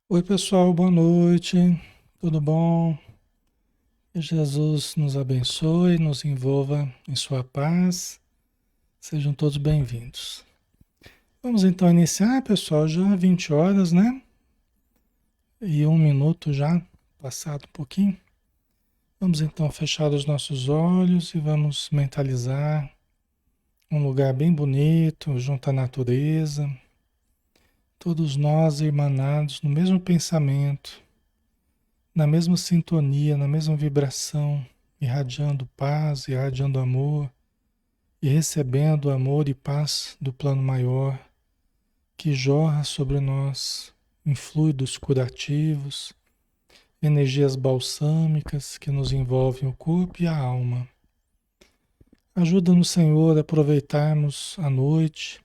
Oi, pessoal, boa noite. Tudo bom? Que Jesus nos abençoe, nos envolva em sua paz. Sejam todos bem-vindos. Vamos então iniciar, pessoal, já 20 horas, né? E 1 minuto já, passado um pouquinho. Vamos então fechar os nossos olhos e vamos mentalizar um lugar bem bonito, junto à natureza. Todos nós irmanados no mesmo pensamento, na mesma sintonia, na mesma vibração, irradiando paz, irradiando amor e recebendo amor e paz do plano maior que jorra sobre nós em fluidos curativos, energias balsâmicas que nos envolvem o corpo e a alma. Ajuda-nos, Senhor, a aproveitarmos a noite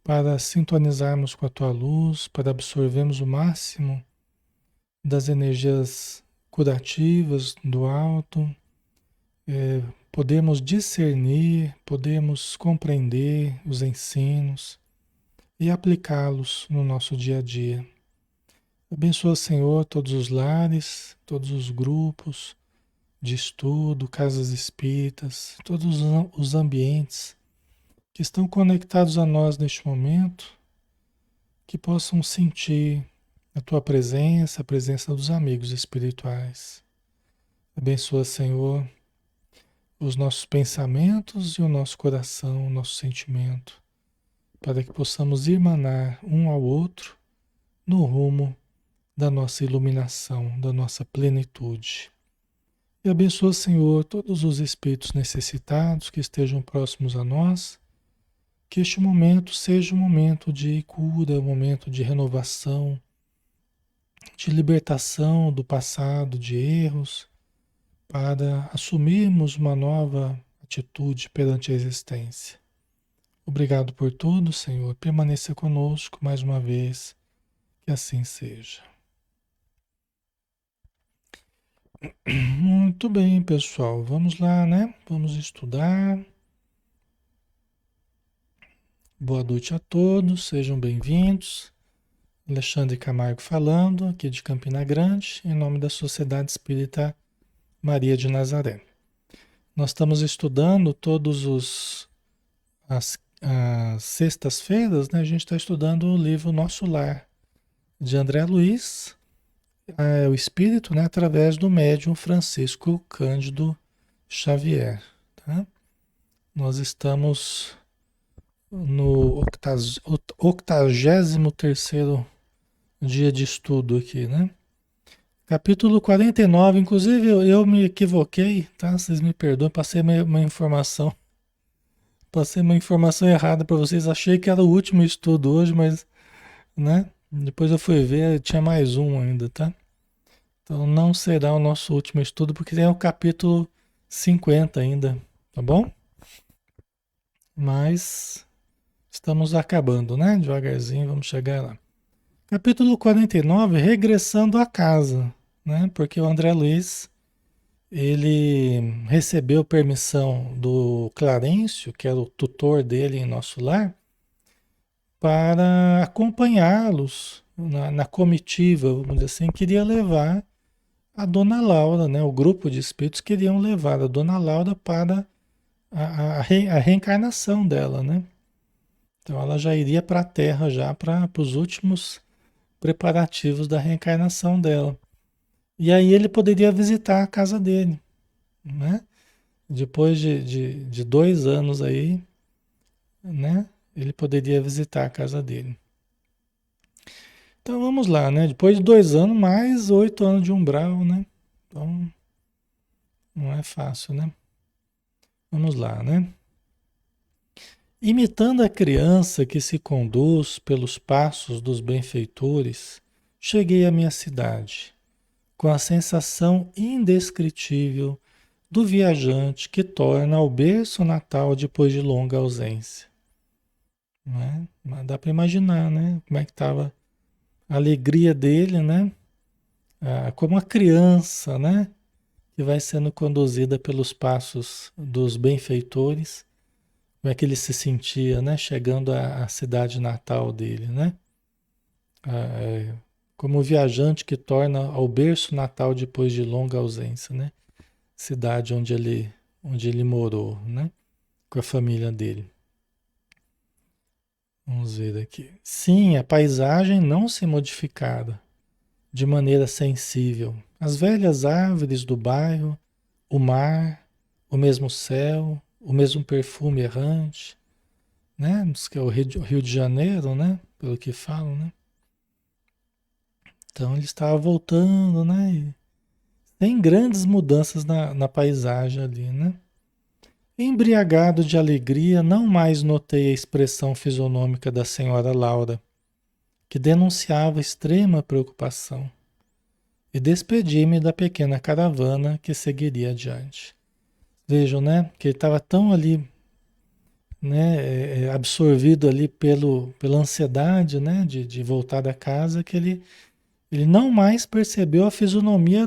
para sintonizarmos com a tua luz, para absorvermos o máximo das energias curativas do alto. Podemos discernir, podemos compreender os ensinos e aplicá-los no nosso dia a dia. Abençoa, Senhor, todos os lares, todos os grupos de estudo, casas espíritas, todos os ambientes que estão conectados a nós neste momento, que possam sentir a tua presença, a presença dos amigos espirituais. Abençoa, Senhor, os nossos pensamentos e o nosso coração, o nosso sentimento, para que possamos irmanar um ao outro no rumo da nossa iluminação, da nossa plenitude. E abençoa, Senhor, todos os espíritos necessitados que estejam próximos a nós, que este momento seja um momento de cura, um momento de renovação, de libertação do passado, de erros, para assumirmos uma nova atitude perante a existência. Obrigado por tudo, Senhor. Permaneça conosco mais uma vez, que assim seja. Muito bem, pessoal. Vamos lá, né? Vamos estudar. Boa noite a todos, sejam bem-vindos. Alexandre Camargo falando, aqui de Campina Grande, em nome da Sociedade Espírita Maria de Nazaré. Nós estamos estudando as sextas-feiras, né? A gente está estudando o livro Nosso Lar, de André Luiz, o espírito, né, através do médium Francisco Cândido Xavier, tá? Nós estamos no 83º dia de estudo aqui, né? Capítulo 49, inclusive eu me equivoquei, tá? Vocês me perdoem, passei uma informação errada para vocês, achei que era o último estudo hoje, mas, né? Depois eu fui ver, tinha mais um ainda, tá? Então não será o nosso último estudo, porque tem o capítulo 50 ainda, tá bom? Mas estamos acabando, né? Devagarzinho, vamos chegar lá. Capítulo 49, regressando à casa, né? Porque o André Luiz, ele recebeu permissão do Clarencio, que era o tutor dele em Nosso Lar, para acompanhá-los na comitiva, vamos dizer assim, queria levar a Dona Laura, né? O grupo de espíritos queriam levar a Dona Laura para a reencarnação dela, né? Então ela já iria para a Terra já para os últimos preparativos da reencarnação dela. E aí ele poderia visitar a casa dele, né? Depois de 2 anos aí, né? Ele poderia visitar a casa dele. Então vamos lá, né? Depois de 2 anos, mais 8 anos de umbral, né? Então não é fácil, né? Vamos lá, né? Imitando a criança que se conduz pelos passos dos benfeitores, cheguei à minha cidade, com a sensação indescritível do viajante que torna ao berço natal depois de longa ausência. Né? Mas dá para imaginar, né? Como é que estava a alegria dele, né? Como a criança, né? Que vai sendo conduzida pelos passos dos benfeitores. Como é que ele se sentia, né? Chegando à cidade natal dele, né? como o viajante que torna ao berço natal depois de longa ausência, né? Cidade onde ele morou, né? Com a família dele. Vamos ver aqui. Sim, a paisagem não se modificara de maneira sensível. As velhas árvores do bairro, o mar, o mesmo céu, o mesmo perfume errante, né? Diz que é o Rio de Janeiro, né? Pelo que falam, né? Então ele estava voltando, né? E tem grandes mudanças na paisagem ali, né? Embriagado de alegria, não mais notei a expressão fisionômica da senhora Laura, que denunciava extrema preocupação, e despedi-me da pequena caravana que seguiria adiante. Vejam, né? Que ele estava tão ali, né? Absorvido ali pela ansiedade, né? De voltar da casa, que ele não mais percebeu a fisionomia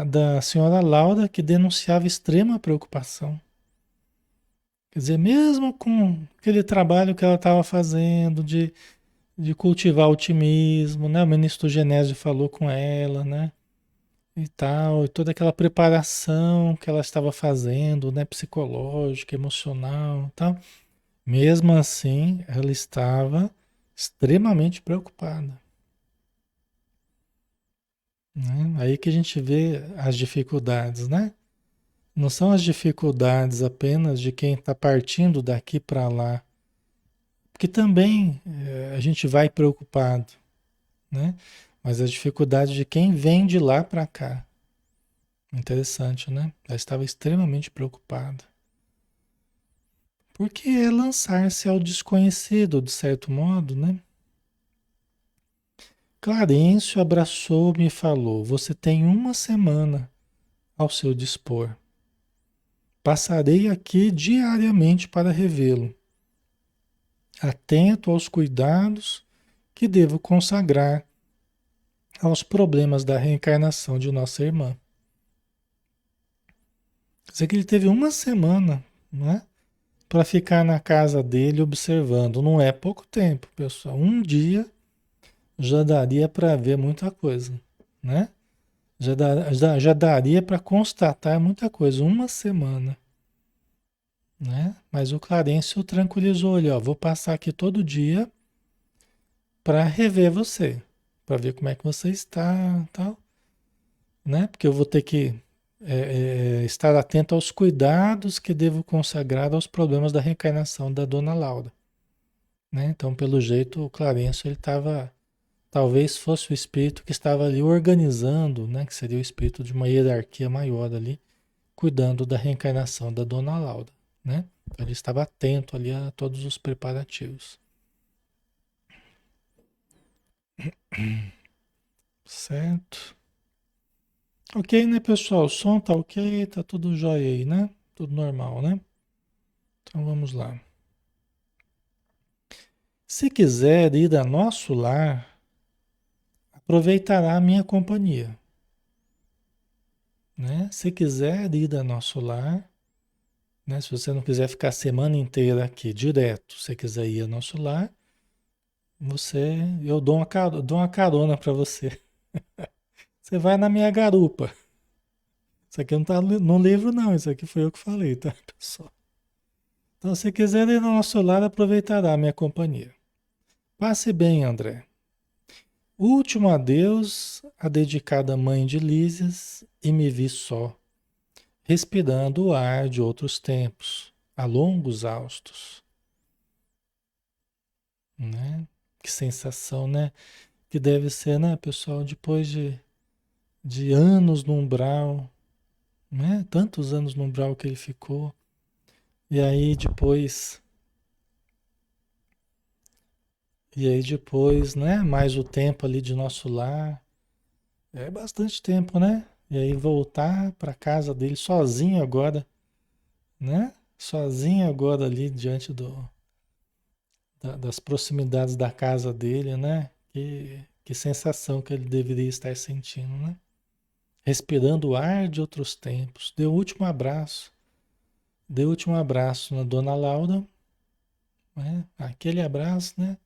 da senhora Laura, que denunciava extrema preocupação. Quer dizer, mesmo com aquele trabalho que ela estava fazendo de cultivar otimismo, né? O ministro Genésio falou com ela, né? E tal, e toda aquela preparação que ela estava fazendo, né? Psicológica, emocional, e tal. Mesmo assim, ela estava extremamente preocupada, né? Aí que a gente vê as dificuldades, né? Não são as dificuldades apenas de quem está partindo daqui para lá, porque também a gente vai preocupado, né? Mas a dificuldade de quem vem de lá para cá. Interessante, né? Ela estava extremamente preocupada. Porque é lançar-se ao desconhecido, de certo modo, né? Clarencio abraçou-me e falou: Você tem uma semana ao seu dispor. Passarei aqui diariamente para revê-lo, atento aos cuidados que devo consagrar aos problemas da reencarnação de nossa irmã. Quer dizer que ele teve uma semana, né, para ficar na casa dele observando. Não é pouco tempo, pessoal. Um dia já daria para ver muita coisa, né? Já daria para constatar muita coisa. Uma semana, né? Mas o Clarencio tranquilizou ele, ó, vou passar aqui todo dia para rever você, para ver como é que você está, tal, né? Porque eu vou ter que estar atento aos cuidados que devo consagrar aos problemas da reencarnação da Dona Laura, né? Então, pelo jeito, o Clarencio ele estava, talvez fosse o espírito que estava ali organizando, né? Que seria o espírito de uma hierarquia maior ali, cuidando da reencarnação da Dona Laura, né? Então, ele estava atento ali a todos os preparativos. Certo? Ok, né, pessoal? O som tá ok, tá tudo jóia aí, né? Tudo normal, né? Então vamos lá. Se quiser ir a nosso lar, aproveitará a minha companhia, né? Se quiser ir a nosso lar, né? Se você não quiser ficar a semana inteira aqui direto, se quiser ir ao nosso lar, eu dou uma carona para você. Você vai na minha garupa. Isso aqui não tá no livro não, isso aqui foi eu que falei, tá, pessoal? Então, se quiser ir ao nosso lar, aproveitará a minha companhia. Passe bem, André. Último adeus a dedicada mãe de Lísias e me vi só, respirando o ar de outros tempos, a longos haustos, né? Que sensação, né? Que deve ser, né, pessoal, depois de anos no umbral, né? Tantos anos no umbral que ele ficou, e aí depois, né, mais o tempo ali de nosso lar, é bastante tempo, né? E aí voltar para casa dele sozinho agora, né? Sozinho agora ali diante das proximidades da casa dele, né? Que sensação que ele deveria estar sentindo, né? Respirando o ar de outros tempos. Deu o último abraço na Dona Laura, né? Aquele abraço, né?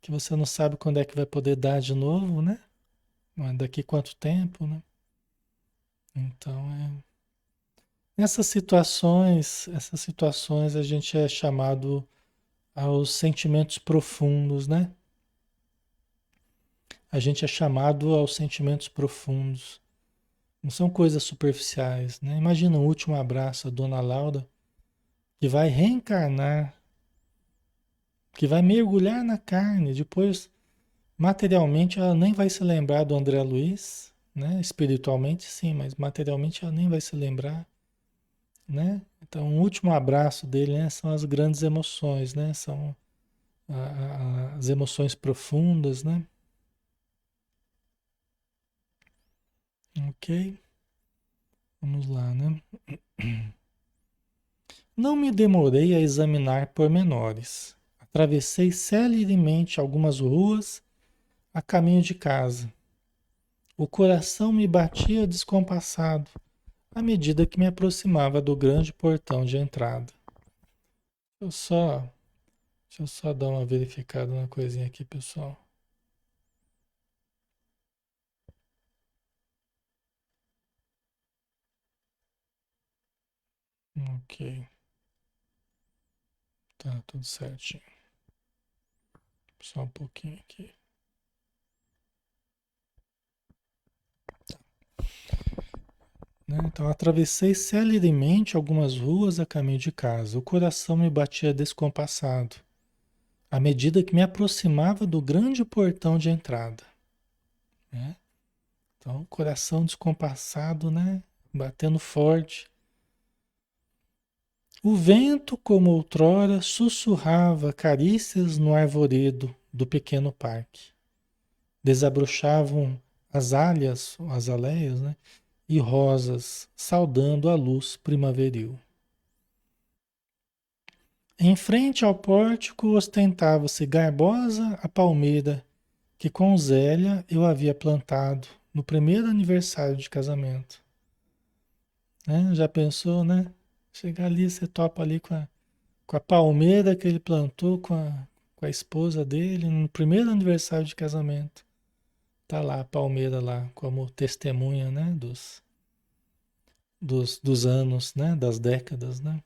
que você não sabe quando é que vai poder dar de novo, né? Mas daqui quanto tempo, né? Então, essas situações a gente é chamado aos sentimentos profundos, né? A gente é chamado aos sentimentos profundos. Não são coisas superficiais, né? Imagina o último abraço a Dona Laura, que vai reencarnar, que vai mergulhar na carne, depois materialmente ela nem vai se lembrar do André Luiz, né? Espiritualmente sim, mas materialmente ela nem vai se lembrar, né? Então, o último abraço dele, né, são as grandes emoções, né? São as emoções profundas, né? Ok? Vamos lá, né? Não me demorei a examinar pormenores. Atravessei celeremente algumas ruas a caminho de casa. O coração me batia descompassado à medida que me aproximava do grande portão de entrada. Eu só, deixa eu só dar uma verificada na coisinha aqui, pessoal. Ok, tá tudo certinho. Só um pouquinho aqui. Né? Então, atravessei celeremente algumas ruas a caminho de casa. O coração me batia descompassado à medida que me aproximava do grande portão de entrada. Né? Então, coração descompassado, né? Batendo forte. O vento, como outrora, sussurrava carícias no arvoredo do pequeno parque. Desabrochavam as aléias, né? E rosas, saudando a luz primaveril. Em frente ao pórtico ostentava-se garbosa a palmeira que com Zélia eu havia plantado no primeiro aniversário de casamento. Né? Já pensou, né? Chegar ali, você topa ali com a palmeira que ele plantou com a esposa dele no primeiro aniversário de casamento. Tá lá a palmeira lá como testemunha, né? Dos anos, né? Das décadas, né?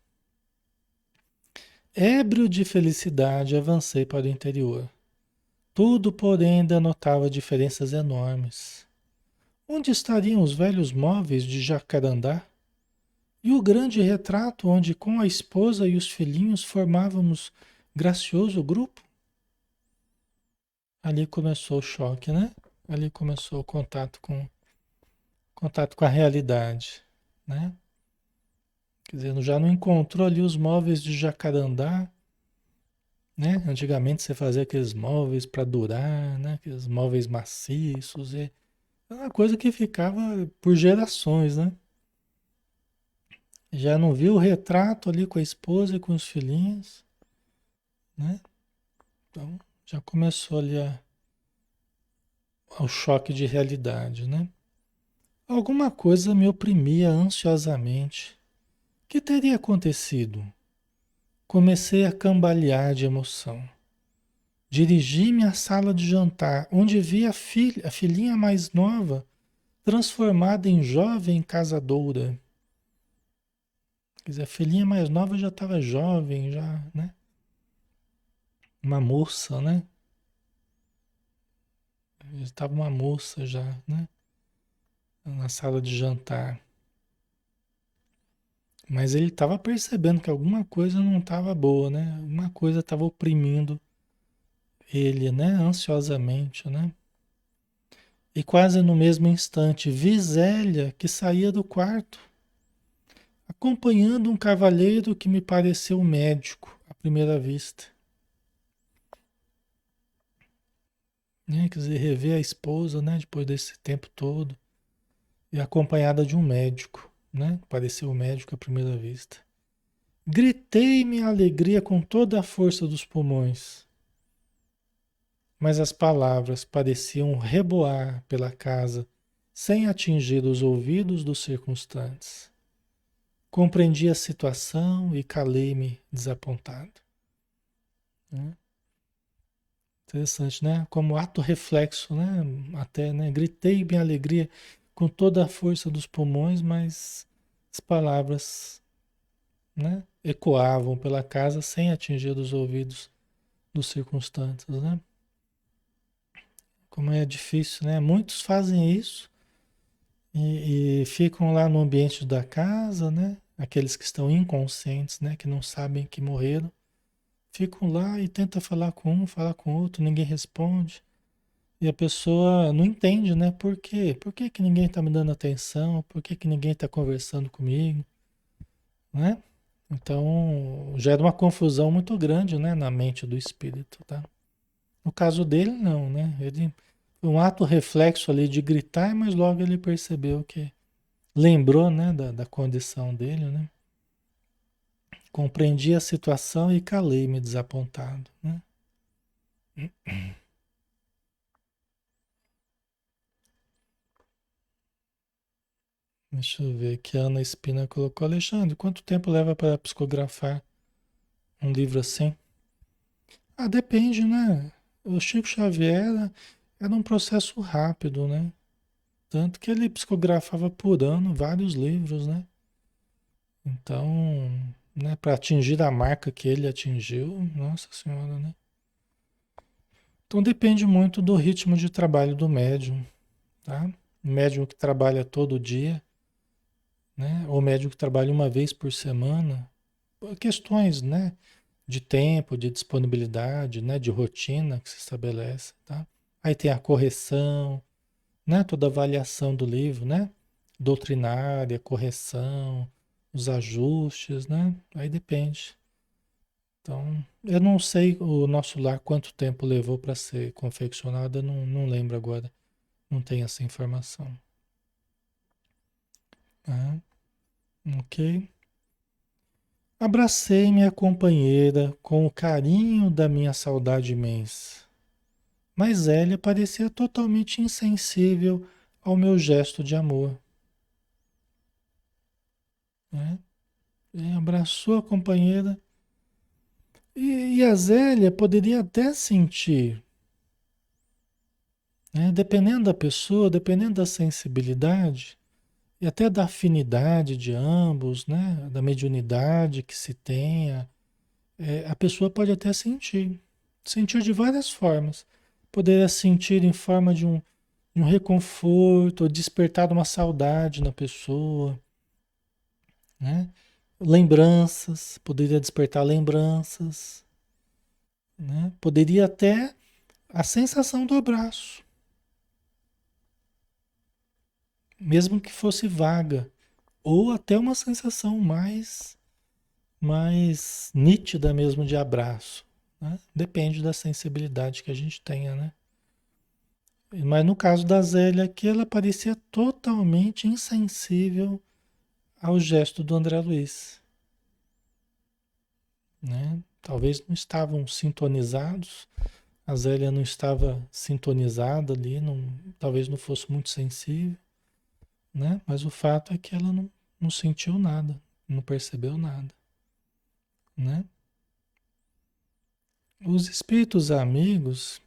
Ébrio de felicidade, avancei para o interior. Tudo, porém, ainda notava diferenças enormes. Onde estariam os velhos móveis de jacarandá? E o grande retrato onde, com a esposa e os filhinhos, formávamos gracioso grupo? Ali começou o choque, né? Ali começou o contato com a realidade, né? Quer dizer, já não encontrou ali os móveis de jacarandá, né? Antigamente você fazia aqueles móveis para durar, né? Aqueles móveis maciços, é uma coisa que ficava por gerações, né? Já não viu o retrato ali com a esposa e com os filhinhos, né? Então, já começou ali ao choque de realidade, né? Alguma coisa me oprimia ansiosamente. O que teria acontecido? Comecei a cambalear de emoção. Dirigi-me à sala de jantar, onde vi a filhinha mais nova, transformada em jovem casadora. Quer dizer, a filhinha mais nova já estava jovem, já, né? Uma moça, né? Já estava uma moça já, né? Na sala de jantar. Mas ele estava percebendo que alguma coisa não estava boa, né? Alguma coisa estava oprimindo ele, né? Ansiosamente, né? E quase no mesmo instante, vi Zélia que saía do quarto, acompanhando um cavalheiro que me pareceu médico à primeira vista. Né? Quer dizer, rever a esposa, né? Depois desse tempo todo, e acompanhada de um médico, né? Pareceu médico à primeira vista. Gritei minha alegria com toda a força dos pulmões, mas as palavras pareciam reboar pela casa sem atingir os ouvidos dos circunstantes. Compreendi a situação e calei-me desapontado. Né? Interessante, né? Como ato reflexo, né? Até, né? Gritei minha alegria com toda a força dos pulmões, mas as palavras, né? Ecoavam pela casa sem atingir os ouvidos dos circunstantes, né? Como é difícil, né? Muitos fazem isso e ficam lá no ambiente da casa, né? Aqueles que estão inconscientes, né? Que não sabem que morreram, ficam lá e tentam falar com um, falar com outro, ninguém responde. E a pessoa não entende, né? Por quê? Por que que ninguém está me dando atenção? Por que que ninguém está conversando comigo, né? Então, gera uma confusão muito grande, né, na mente do espírito, tá? No caso dele, não, né? Ele, um ato reflexo ali de gritar, mas logo ele percebeu que, lembrou, né, da condição dele, né? Compreendi a situação e calei-me desapontado, né? Deixa eu ver aqui, a Ana Espina colocou. Alexandre, quanto tempo leva para psicografar um livro assim? Ah, depende, né? O Chico Xavier era um processo rápido, né? Tanto que ele psicografava por ano vários livros, né? Então, né, para atingir a marca que ele atingiu, nossa senhora, né? Então depende muito do ritmo de trabalho do médium, tá? O médium que trabalha todo dia, né? Ou médium que trabalha uma vez por semana, por questões, né? De tempo, de disponibilidade, né? De rotina que se estabelece, tá? Aí tem a correção, né? Toda a avaliação do livro, né? Doutrinária, correção, os ajustes, né? Aí depende. Então, eu não sei o nosso lar quanto tempo levou para ser confeccionado, eu não lembro agora, não tenho essa informação. Tá? Ok? Abracei minha companheira com o carinho da minha saudade imensa, mas Hélia parecia totalmente insensível ao meu gesto de amor, né? E abraçou a companheira e a Zélia poderia até sentir, né? Dependendo da pessoa, dependendo da sensibilidade e até da afinidade de ambos, né? Da mediunidade que se tenha, a pessoa pode até sentir, sentir de várias formas. Poderia sentir em forma de um reconforto, ou despertar uma saudade na pessoa, né? Lembranças, poderia despertar lembranças, né? Poderia até a sensação do abraço, mesmo que fosse vaga, ou até uma sensação mais nítida mesmo de abraço, né? Depende da sensibilidade que a gente tenha, né? Mas no caso da Zélia aqui, ela parecia totalmente insensível ao gesto do André Luiz, né? Talvez não estavam sintonizados, a Zélia não estava sintonizada ali, não, talvez não fosse muito sensível, né? Mas o fato é que ela não sentiu nada, não percebeu nada, né? Os espíritos amigos,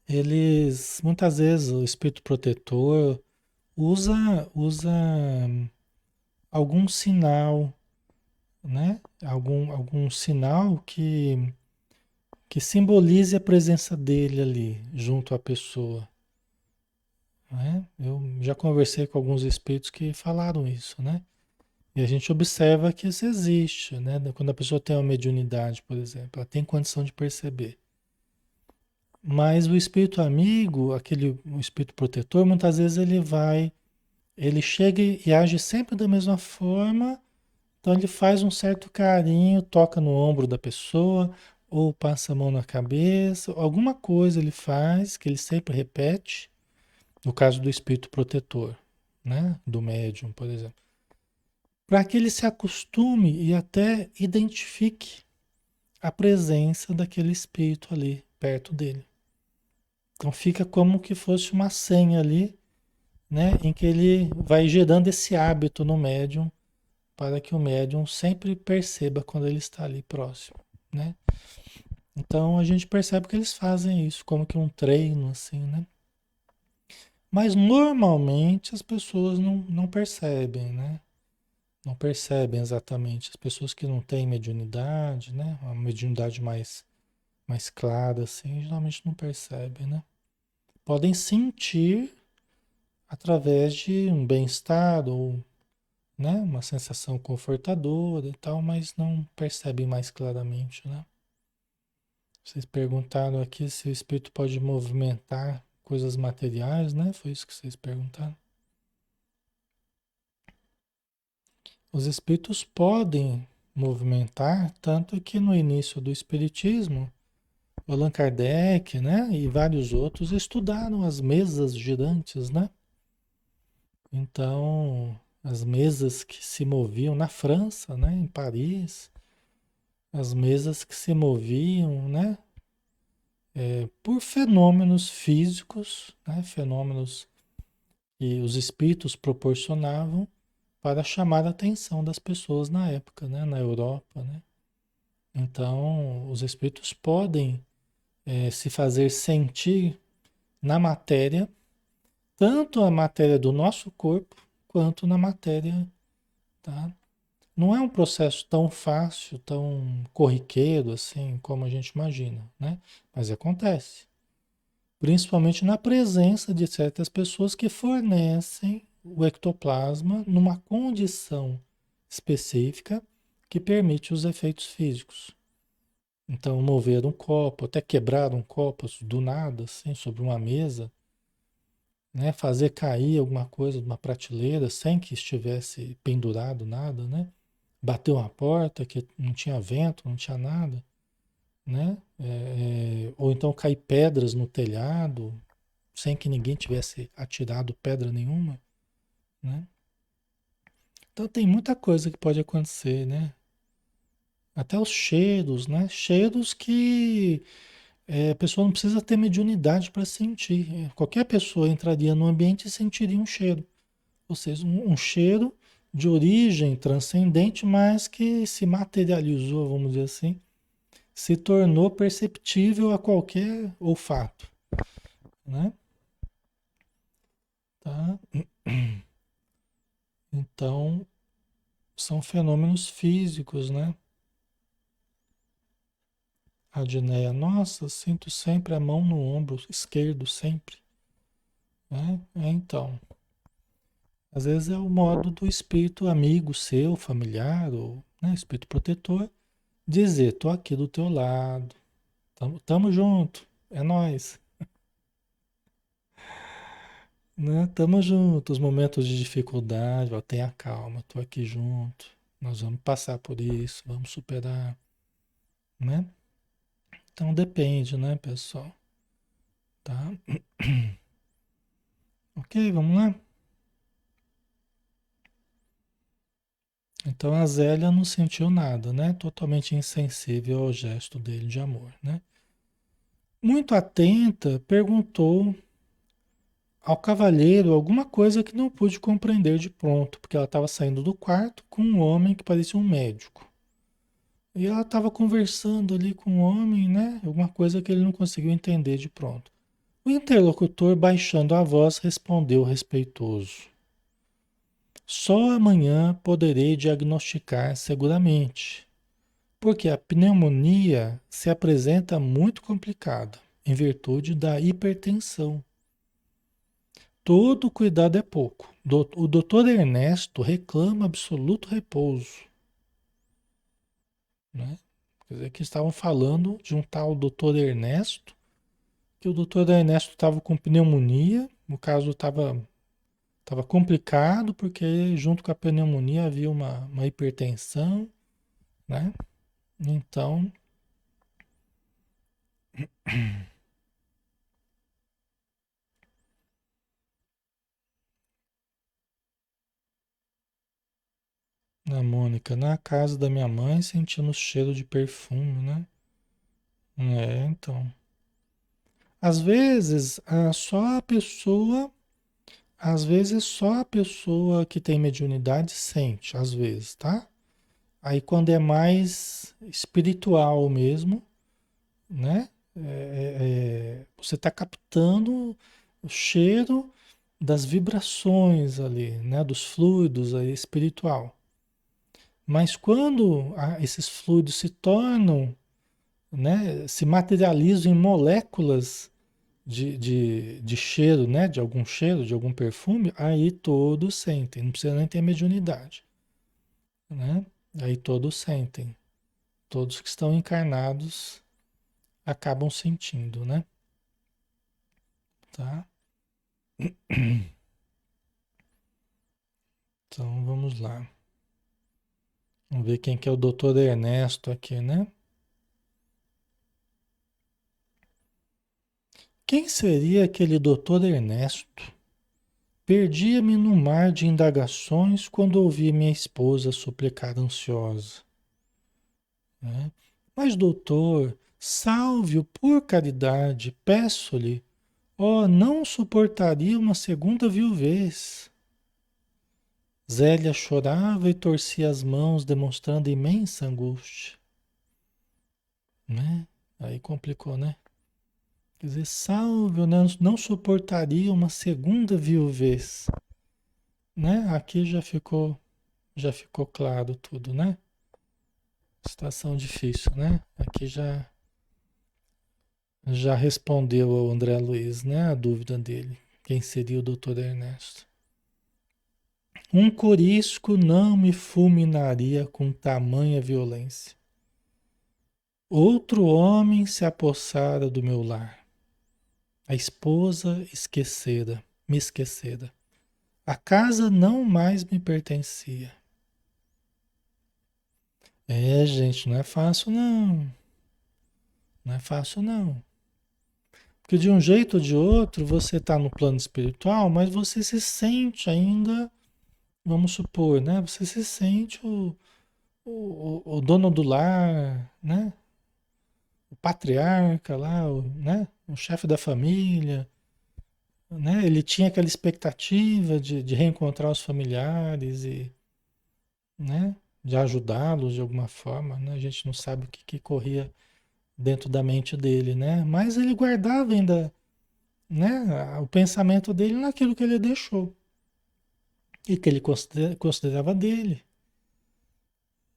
eles, muitas vezes, o espírito protetor usa algum sinal, né? Algum sinal que simbolize a presença dele ali, junto à pessoa, né? Eu já conversei com alguns espíritos que falaram isso, né? E a gente observa que isso existe, né? Quando a pessoa tem uma mediunidade, por exemplo, ela tem condição de perceber. Mas o espírito amigo, o espírito protetor, muitas vezes ele chega e age sempre da mesma forma. Então ele faz um certo carinho, toca no ombro da pessoa, ou passa a mão na cabeça, alguma coisa ele faz, que ele sempre repete, no caso do espírito protetor, né? Do médium, por exemplo. Para que ele se acostume e até identifique a presença daquele espírito ali perto dele. Então fica como que fosse uma senha ali, né? Em que ele vai gerando esse hábito no médium para que o médium sempre perceba quando ele está ali próximo, né? Então a gente percebe que eles fazem isso, como que um treino, assim, né? Mas normalmente as pessoas não percebem, né? Não percebem exatamente. As pessoas que não têm mediunidade, né? Uma mediunidade mais clara, assim, geralmente não percebem, né? Podem sentir através de um bem-estar ou, né, uma sensação confortadora e tal, mas não percebem mais claramente, né? Vocês perguntaram aqui se o espírito pode movimentar coisas materiais, né? Foi isso que vocês perguntaram. Os espíritos podem movimentar, tanto que no início do espiritismo, Allan Kardec, né, e vários outros estudaram as mesas girantes, né? Então, as mesas que se moviam na França, né, em Paris, as mesas que se moviam, né, por fenômenos físicos, né, fenômenos que os espíritos proporcionavam para chamar a atenção das pessoas na época, né, na Europa, né? Então, os espíritos podem se fazer sentir na matéria, tanto a matéria do nosso corpo, quanto na matéria, tá? Não é um processo tão fácil, tão corriqueiro assim, como a gente imagina, né? Mas acontece. Principalmente na presença de certas pessoas que fornecem o ectoplasma numa condição específica que permite os efeitos físicos. Então, mover um copo, até quebrar um copo do nada, assim, sobre uma mesa, né? Fazer cair alguma coisa de uma prateleira sem que estivesse pendurado nada, né? Bater uma porta que não tinha vento, não tinha nada, né? Ou então cair pedras no telhado, sem que ninguém tivesse atirado pedra nenhuma, né? Então tem muita coisa que pode acontecer, né? Até os cheiros, né? Cheiros que a pessoa não precisa ter mediunidade para sentir. Qualquer pessoa entraria no ambiente e sentiria um cheiro. Ou seja, um cheiro de origem transcendente, mas que se materializou, vamos dizer assim, se tornou perceptível a qualquer olfato, né? Tá? Então, são fenômenos físicos, né? A Adneia, nossa, sinto sempre a mão no ombro esquerdo, sempre, né? Então, às vezes é o modo do espírito amigo seu, familiar, ou né, espírito protetor, dizer, tô aqui do teu lado, tamo junto, é nós, né? Tamo junto, os momentos de dificuldade, ó, tenha calma, tô aqui junto, nós vamos passar por isso, vamos superar, né? Então depende, né, pessoal? Tá? Ok, vamos lá? Então a Zélia não sentiu nada, né? Totalmente insensível ao gesto dele de amor, né? Muito atenta, perguntou ao cavalheiro alguma coisa que não pude compreender de pronto, porque ela estava saindo do quarto com um homem que parecia um médico. E ela estava conversando ali com o homem, né? Alguma coisa que ele não conseguiu entender de pronto. O interlocutor, baixando a voz, respondeu respeitoso: só amanhã poderei diagnosticar seguramente, porque a pneumonia se apresenta muito complicada em virtude da hipertensão. Todo cuidado é pouco. O doutor Ernesto reclama absoluto repouso, né? Quer dizer, que estavam falando de um tal doutor Ernesto, que o doutor Ernesto estava com pneumonia, no caso estava complicado, porque junto com a pneumonia havia uma hipertensão, né? Então, a Mônica, na casa da minha mãe, sentindo o cheiro de perfume, né? Então. Às vezes, às vezes só a pessoa que tem mediunidade sente, às vezes, tá? Aí quando é mais espiritual mesmo, né? Você está captando o cheiro das vibrações ali, né? Dos fluidos aí espiritual. Mas quando esses fluidos se tornam, né? Se materializam em moléculas de cheiro, né? De algum cheiro, de algum perfume, aí todos sentem. Não precisa nem ter mediunidade, né? Aí todos sentem. Todos que estão encarnados acabam sentindo, né? Tá? Então vamos lá. Vamos ver quem que é o doutor Ernesto aqui, né? Quem seria aquele doutor Ernesto? Perdia-me no mar de indagações quando ouvi minha esposa suplicar ansiosa, né? Mas, doutor, salve-o por caridade, peço-lhe. Oh, não suportaria uma segunda viuvez. Zélia chorava e torcia as mãos, demonstrando imensa angústia, né? Aí complicou, né? Quer dizer, salve, eu não suportaria uma segunda viuvez, né? Aqui já ficou claro tudo, né? Situação difícil, né? Aqui já respondeu o André Luiz, né? A dúvida dele. Quem seria o doutor Ernesto? Um corisco não me fulminaria com tamanha violência. Outro homem se apossara do meu lar. A esposa me esquecera. A casa não mais me pertencia. É, gente, não é fácil não. Não é fácil não. Porque de um jeito ou de outro você está no plano espiritual, mas você se sente ainda, vamos supor, né? Você se sente o dono do lar, né? O patriarca lá, né? O chefe da família, né? Ele tinha aquela expectativa de reencontrar os familiares e, né? De ajudá-los de alguma forma, né? A gente não sabe o que corria dentro da mente dele, né? Mas ele guardava ainda, né? O pensamento dele naquilo que ele deixou e que ele considerava dele,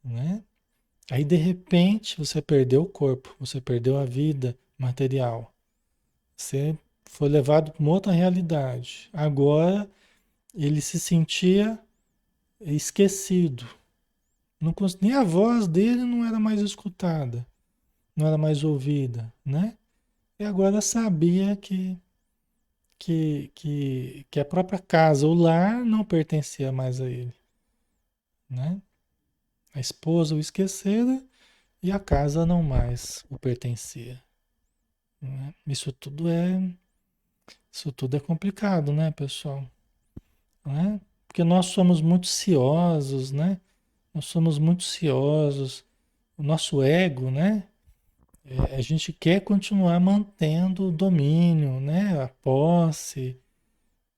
né? Aí de repente você perdeu o corpo, você perdeu a vida material, você foi levado para uma outra realidade. Agora ele se sentia esquecido, nem a voz dele não era mais escutada, não era mais ouvida, né? E agora sabia que a própria casa, o lar, não pertencia mais a ele, né? A esposa o esquecera e a casa não mais o pertencia, né? Isso tudo é complicado, né, pessoal? Né? Porque nós somos muito ciosos, né? Nós somos muito ciosos. O nosso ego, né? A gente quer continuar mantendo o domínio, né? A posse.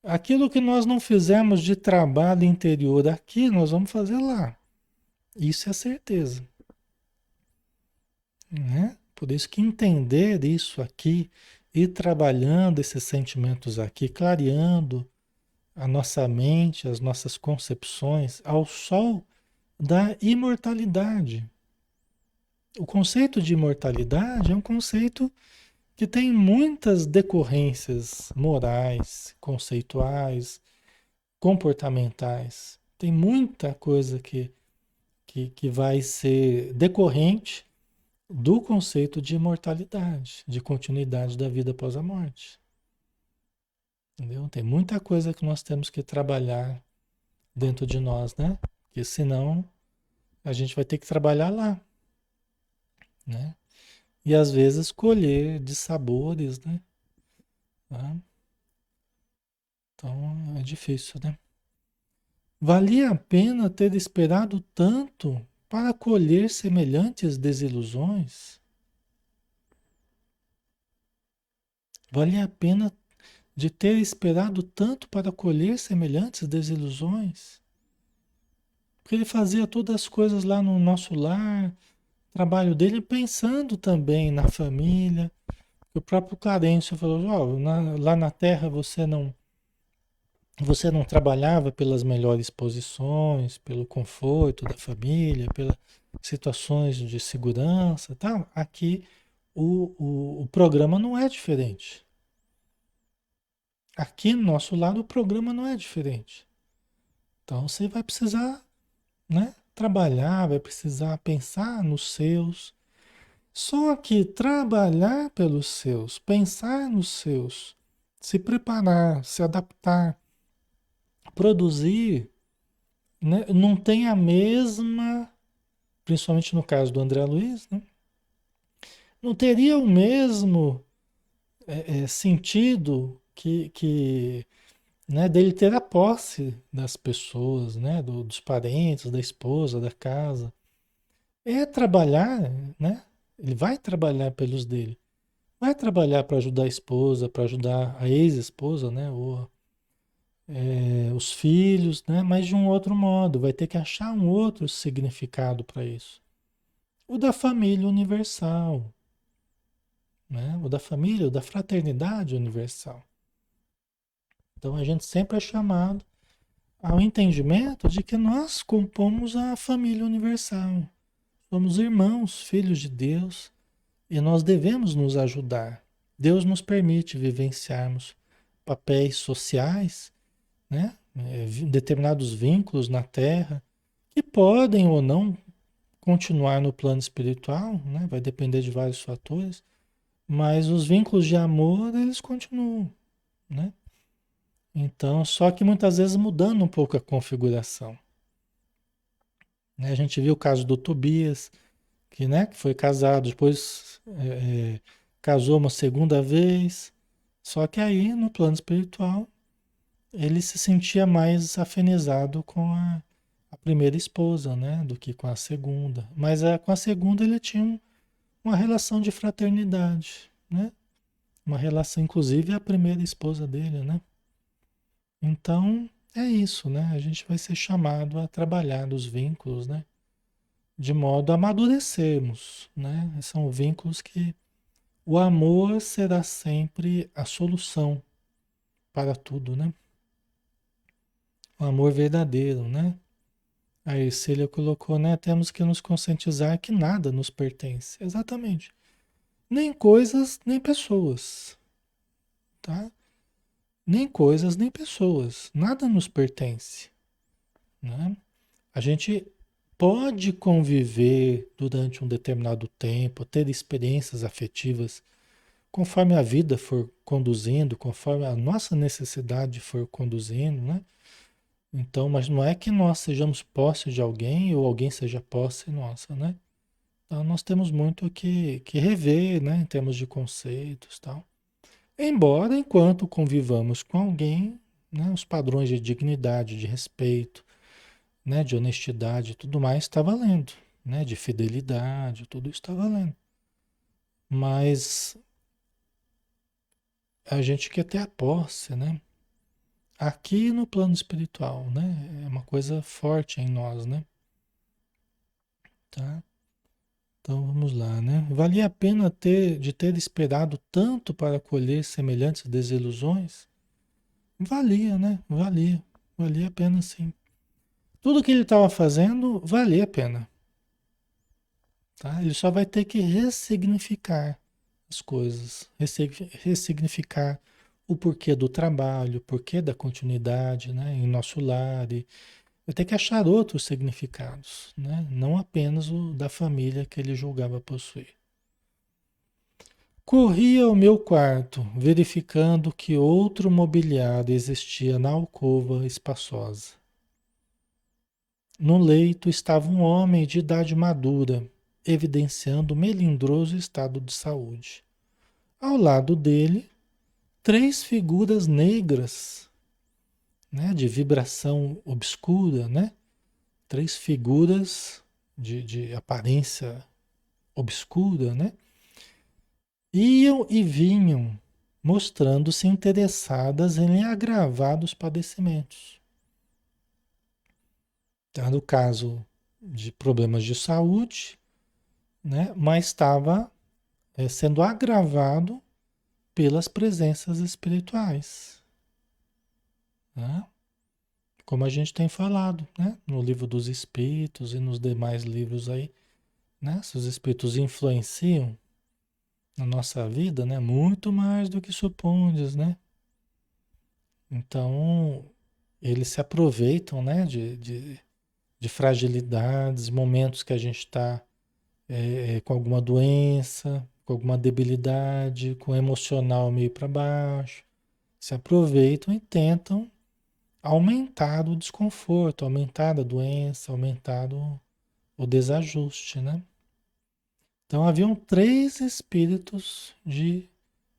Aquilo que nós não fizemos de trabalho interior aqui, nós vamos fazer lá. Isso é certeza, né? Por isso que entender isso aqui e trabalhando esses sentimentos aqui, clareando a nossa mente, as nossas concepções ao sol da imortalidade. O conceito de imortalidade é um conceito que tem muitas decorrências morais, conceituais, comportamentais. Tem muita coisa que vai ser decorrente do conceito de imortalidade, de continuidade da vida após a morte. Entendeu? Tem muita coisa que nós temos que trabalhar dentro de nós, né? Porque senão a gente vai ter que trabalhar lá, né? E às vezes colher de sabores, né? Tá? Então é difícil, né? Valia a pena ter esperado tanto para colher semelhantes desilusões? Valia a pena de ter esperado tanto para colher semelhantes desilusões? Porque ele fazia todas as coisas lá no nosso lar, trabalho dele pensando também na família. O próprio Clarencio falou, ó, lá na Terra você não trabalhava pelas melhores posições, pelo conforto da família, pelas situações de segurança, tal. Aqui o programa não é diferente. Aqui no nosso lado o programa não é diferente. Então você vai precisar, né, trabalhar, vai precisar pensar nos seus. Só que trabalhar pelos seus, pensar nos seus, se preparar, se adaptar, produzir, né, não tem a mesma, principalmente no caso do André Luiz, né, não teria o mesmo sentido que né, dele ter a posse das pessoas, né, dos parentes, da esposa, da casa. É trabalhar, né? Ele vai trabalhar pelos dele. Vai trabalhar para ajudar a esposa, para ajudar a ex-esposa, né? Ou os filhos, né? Mas de um outro modo. Vai ter que achar um outro significado para isso. O da família universal, né? O da família, o da fraternidade universal. Então a gente sempre é chamado ao entendimento de que nós compomos a família universal. Somos irmãos, filhos de Deus, e nós devemos nos ajudar. Deus nos permite vivenciarmos papéis sociais, né? Determinados vínculos na Terra, que podem ou não continuar no plano espiritual, né? Vai depender de vários fatores, mas os vínculos de amor, eles continuam, né? Então, só que muitas vezes mudando um pouco a configuração, né? A gente viu o caso do Tobias, que, né, que foi casado, depois casou uma segunda vez, só que aí no plano espiritual ele se sentia mais afinizado com a primeira esposa, né, do que com a segunda. Mas com a segunda ele tinha uma relação de fraternidade, né? Uma relação, inclusive, a primeira esposa dele, né? Então é isso, né? A gente vai ser chamado a trabalhar os vínculos, né? De modo a amadurecermos, né? São vínculos que o amor será sempre a solução para tudo, né? O amor verdadeiro, né? A Ercília colocou, né? Temos que nos conscientizar que nada nos pertence. Exatamente. Nem coisas, nem pessoas, tá? Nem coisas, nem pessoas. Nada nos pertence, né? A gente pode conviver durante um determinado tempo, ter experiências afetivas conforme a vida for conduzindo, conforme a nossa necessidade for conduzindo, né? Então, mas não é que nós sejamos posse de alguém ou alguém seja posse nossa, né? Então, nós temos muito que rever, né, em termos de conceitos e tal. Embora, enquanto convivamos com alguém, né, os padrões de dignidade, de respeito, né, de honestidade e tudo mais está valendo, né, de fidelidade, tudo isso está valendo. Mas a gente quer ter a posse, né? Aqui no plano espiritual, né? É uma coisa forte em nós, né? Tá? Então vamos lá, né? Valia a pena de ter esperado tanto para colher semelhantes desilusões? Valia, né? Valia. Valia a pena, sim. Tudo que ele estava fazendo valia a pena, tá? Ele só vai ter que ressignificar as coisas, ressignificar o porquê do trabalho, o porquê da continuidade, né, em nosso lar. E vai ter que achar outros significados, né? Não apenas o da família que ele julgava possuir. Corri ao meu quarto, verificando que outro mobiliário existia na alcova espaçosa. No leito estava um homem de idade madura, evidenciando melindroso estado de saúde. Ao lado dele, três figuras negras, né, de vibração obscura, né? Três figuras de aparência obscura, né? Iam e vinham, mostrando-se interessadas em agravados padecimentos. Tá? No caso de problemas de saúde, né? Mas estava sendo agravado pelas presenças espirituais, né? Como a gente tem falado, né? No livro dos Espíritos e nos demais livros aí, né? Se os Espíritos influenciam na nossa vida, né? Muito mais do que supondes, né? Então, eles se aproveitam, né? De fragilidades, momentos que a gente está com alguma doença, com alguma debilidade, com o emocional meio para baixo. Se aproveitam e tentam aumentar o desconforto, aumentar a doença, aumentar o desajuste, né? Então haviam três espíritos de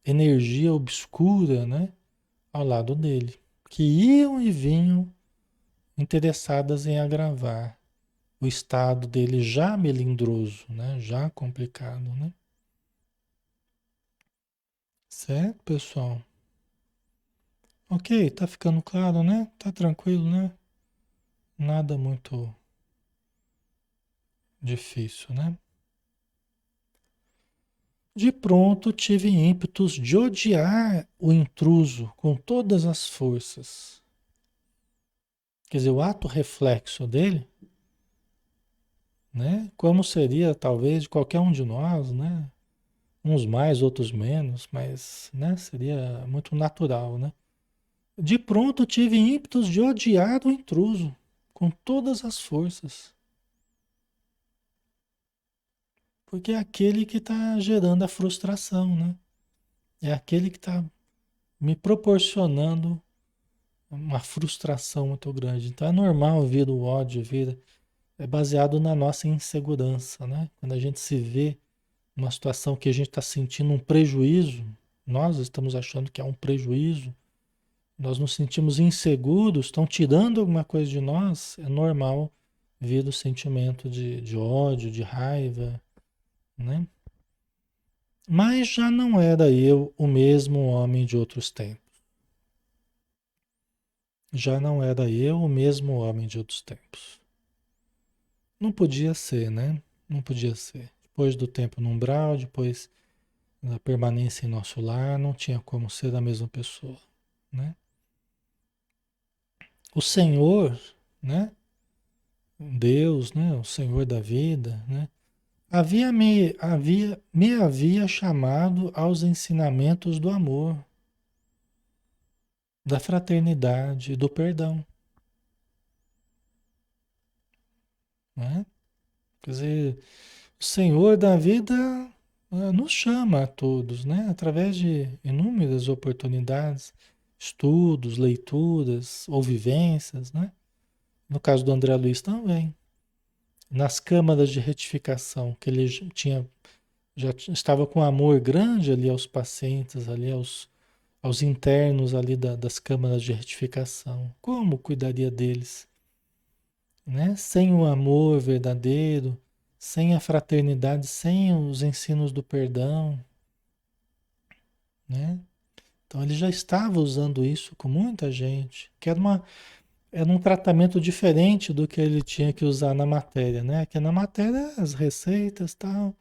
energia obscura, né, ao lado dele, que iam e vinham interessadas em agravar o estado dele já melindroso, né, já complicado, né? Certo, pessoal? Ok, tá ficando claro, né? Tá tranquilo, né? Nada muito difícil, né? De pronto tive ímpetos de odiar o intruso com todas as forças. Quer dizer, o ato reflexo dele, né? Como seria talvez de qualquer um de nós, né? Uns mais, outros menos, mas, né? Seria muito natural, né? De pronto tive ímpetos de odiar o intruso com todas as forças, porque é aquele que está gerando a frustração, né? É aquele que está me proporcionando uma frustração muito grande. Então é normal vir o ódio, vir, é baseado na nossa insegurança, né? Quando a gente se vê numa situação que a gente está sentindo um prejuízo, nós estamos achando que é um prejuízo, nós nos sentimos inseguros, estão tirando alguma coisa de nós, é normal vir o sentimento de ódio, de raiva, né? Mas já não era eu o mesmo homem de outros tempos. Já não era eu o mesmo homem de outros tempos. Não podia ser, né? Não podia ser. Depois do tempo no umbral, depois da permanência em nosso lar, não tinha como ser a mesma pessoa, né? O Senhor, né? Deus, né? O Senhor da vida, né? Me havia chamado aos ensinamentos do amor, da fraternidade e do perdão, né? Quer dizer, o Senhor da vida nos chama a todos, né? Através de inúmeras oportunidades, estudos, leituras ou vivências, né? No caso do André Luiz também. Nas câmaras de retificação, que ele já estava com amor grande ali aos pacientes, ali aos internos ali das câmaras de retificação. Como cuidaria deles, né? Sem o amor verdadeiro, sem a fraternidade, sem os ensinos do perdão, né? Então ele já estava usando isso com muita gente, que era um tratamento diferente do que ele tinha que usar na matéria, né? Que na matéria as receitas tal,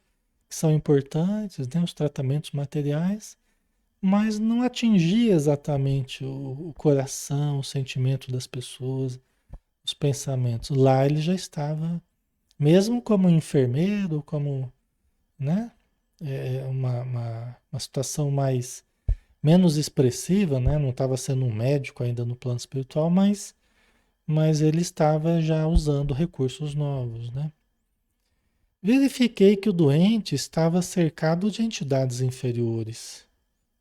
que são importantes, né? Os tratamentos materiais, mas não atingia exatamente o coração, o sentimento das pessoas, os pensamentos. Lá ele já estava, mesmo como enfermeiro, como, né? Uma situação menos expressiva, né? Não estava sendo um médico ainda no plano espiritual, mas ele estava já usando recursos novos, né? Verifiquei que o doente estava cercado de entidades inferiores,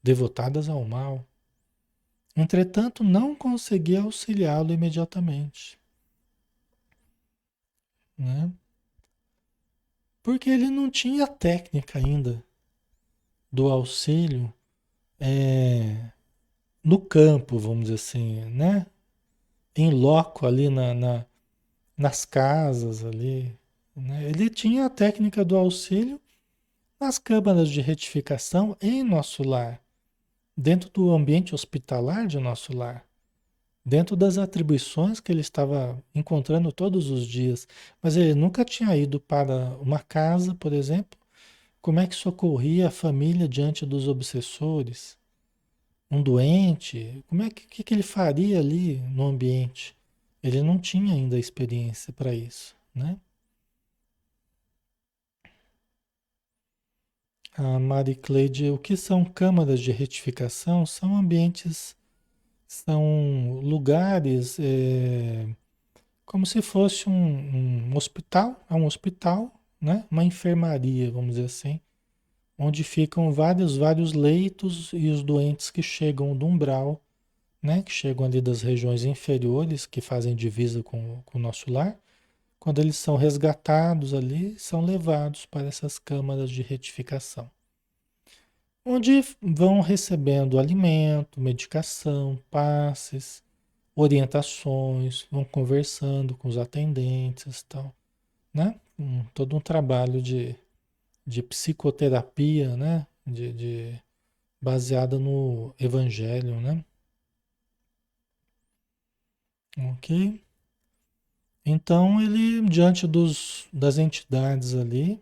devotadas ao mal. Entretanto, não consegui auxiliá-lo imediatamente, né? Porque ele não tinha técnica ainda do auxílio no campo, vamos dizer assim, né? Em loco ali nas casas ali, né? Ele tinha a técnica do auxílio nas câmaras de retificação em nosso lar, dentro do ambiente hospitalar de nosso lar, dentro das atribuições que ele estava encontrando todos os dias. Mas ele nunca tinha ido para uma casa, por exemplo. Como é que socorria a família diante dos obsessores? Um doente? Como é que ele faria ali no ambiente? Ele não tinha ainda experiência para isso, né? A Marie Claire, o que são câmaras de retificação? São ambientes, são lugares, como se fosse um hospital, é um hospital, né? Uma enfermaria, vamos dizer assim, onde ficam vários leitos e os doentes que chegam do umbral, né? Que chegam ali das regiões inferiores, que fazem divisa com o nosso lar. Quando eles são resgatados ali, são levados para essas câmaras de retificação, onde vão recebendo alimento, medicação, passes, orientações, vão conversando com os atendentes, e tal, né? Todo um trabalho de psicoterapia, né? Baseada no Evangelho, né? Ok? Então ele, diante das entidades ali,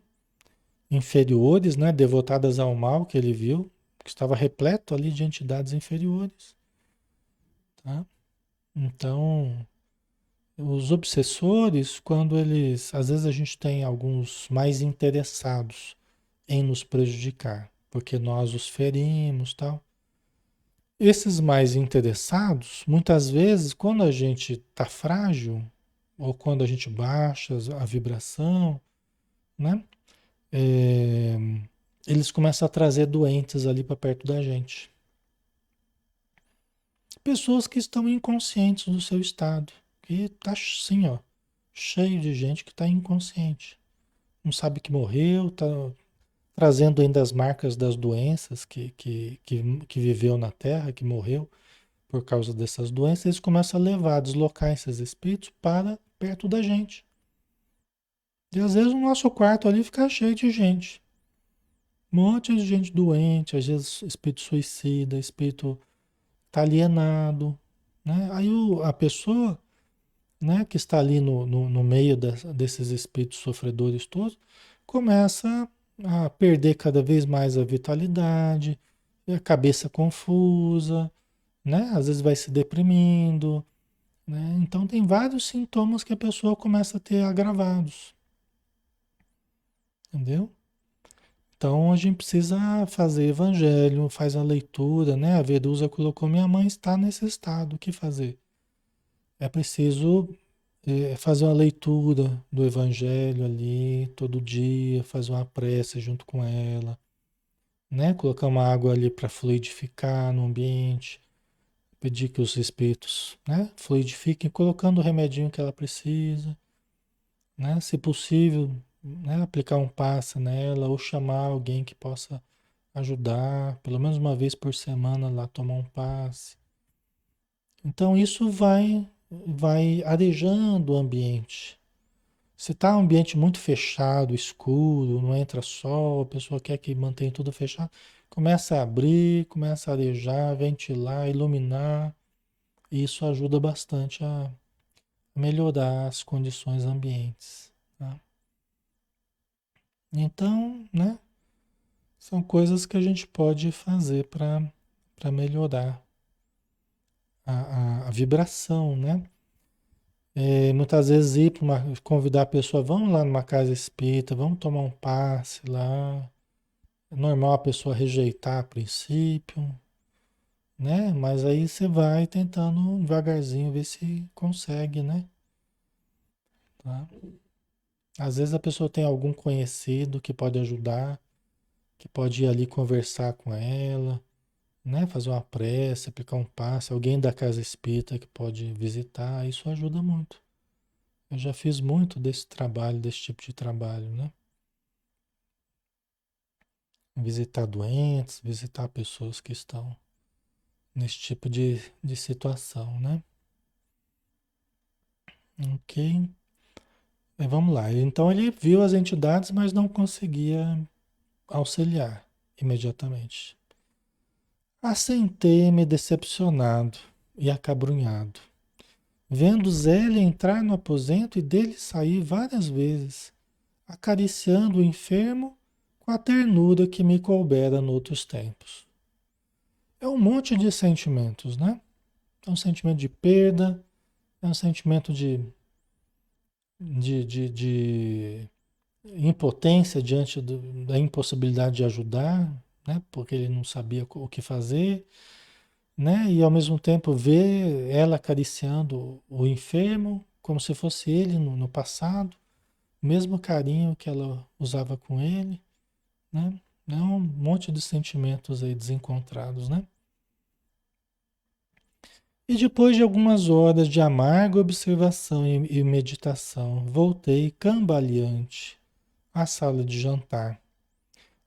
inferiores, né? Devotadas ao mal que ele viu, que estava repleto ali de entidades inferiores, tá? Então, os obsessores, quando eles, às vezes a gente tem alguns mais interessados em nos prejudicar, porque nós os ferimos, tal. Esses mais interessados, muitas vezes, quando a gente está frágil, ou quando a gente baixa a vibração, né? É, eles começam a trazer doentes ali para perto da gente. Pessoas que estão inconscientes do seu estado, que tá assim, ó, cheio de gente que está inconsciente. Não sabe que morreu, está trazendo ainda as marcas das doenças que viveu na Terra, que morreu por causa dessas doenças, eles começam a levar, a deslocar esses espíritos para perto da gente. E às vezes o nosso quarto ali fica cheio de gente. Um monte de gente doente, às vezes espírito suicida, espírito tá alienado, né? Aí a pessoa, né, que está ali no meio desses espíritos sofredores todos, começa a perder cada vez mais a vitalidade, e a cabeça confusa, né? Às vezes vai se deprimindo, né? Então tem vários sintomas que a pessoa começa a ter agravados, entendeu? Então a gente precisa fazer evangelho, faz a leitura, né? A Verusa colocou, minha mãe está nesse estado, o que fazer? É preciso fazer uma leitura do evangelho ali todo dia, fazer uma prece junto com ela, né? Colocar uma água ali para fluidificar no ambiente, pedir que os espíritos, né, fluidifiquem, colocando o remedinho que ela precisa, né? Se possível, né, aplicar um passe nela ou chamar alguém que possa ajudar, pelo menos uma vez por semana lá tomar um passe. Então isso vai arejando o ambiente. Se está um ambiente muito fechado, escuro, não entra sol, a pessoa quer que mantenha tudo fechado, começa a abrir, começa a arejar, ventilar, iluminar, e isso ajuda bastante a melhorar as condições ambientes, tá? Então, né, são coisas que a gente pode fazer para melhorar a vibração, né? Muitas vezes convidar a pessoa, vamos lá numa casa espírita, vamos tomar um passe lá. É normal a pessoa rejeitar a princípio, né? Mas aí você vai tentando devagarzinho ver se consegue, né? Tá? Às vezes a pessoa tem algum conhecido que pode ajudar, que pode ir ali conversar com ela, né? Fazer uma prece, aplicar um passe, alguém da casa espírita que pode visitar, isso ajuda muito. Eu já fiz muito desse trabalho, desse tipo de trabalho, né? Visitar doentes, visitar pessoas que estão nesse tipo de situação, né? Ok. Vamos lá. Então ele viu as entidades, mas não conseguia auxiliar imediatamente. Assentei-me decepcionado e acabrunhado. vendo Zélia entrar no aposento e dele sair várias vezes, acariciando o enfermo com a ternura que me coubera noutros tempos. É um monte de sentimentos, né? É um sentimento de perda, é um sentimento de impotência diante da impossibilidade de ajudar, né? Porque ele não sabia o que fazer, né? E ao mesmo tempo ver ela acariciando o enfermo como se fosse ele no passado, o mesmo carinho que ela usava com ele, né? É um monte de sentimentos aí desencontrados, né? E depois de algumas horas de amarga observação e meditação, voltei cambaleante à sala de jantar,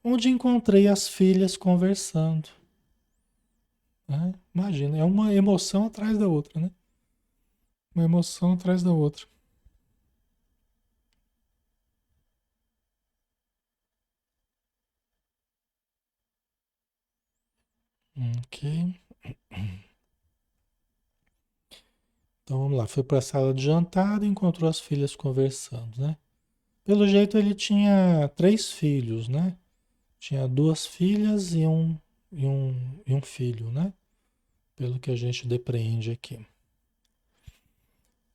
onde encontrei as filhas conversando, né? Imagina, é uma emoção atrás da outra, né? Uma emoção atrás da outra. Ok. Então vamos lá. Foi para a sala de jantar e encontrou as filhas conversando, né? Pelo jeito ele tinha três filhos, né? Tinha duas filhas e um filho, né? Pelo que a gente depreende aqui.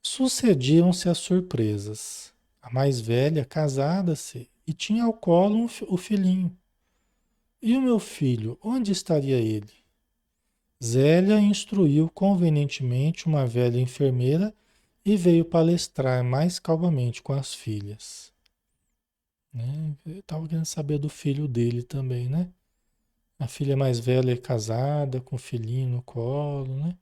Sucediam-se as surpresas. A mais velha casada-se e tinha ao colo o filhinho. E o meu filho, onde estaria ele? Zélia instruiu convenientemente uma velha enfermeira e veio palestrar mais calmamente com as filhas. Né? Eu estava querendo saber do filho dele também, né? A filha mais velha é casada, com o filhinho no colo, né?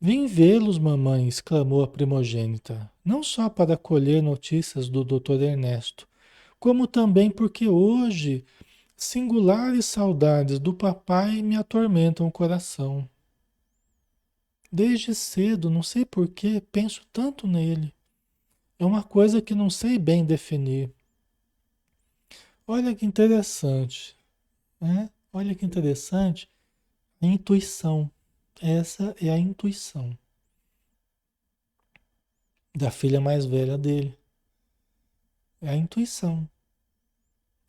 Vim vê-los, mamãe, exclamou a primogênita, não só para colher notícias do doutor Ernesto, como também porque hoje singulares saudades do papai me atormentam o coração. Desde cedo, não sei por que, penso tanto nele. É uma coisa que não sei bem definir. Olha que interessante, né? Olha que interessante. A intuição. Essa é a intuição da filha mais velha dele. É a intuição.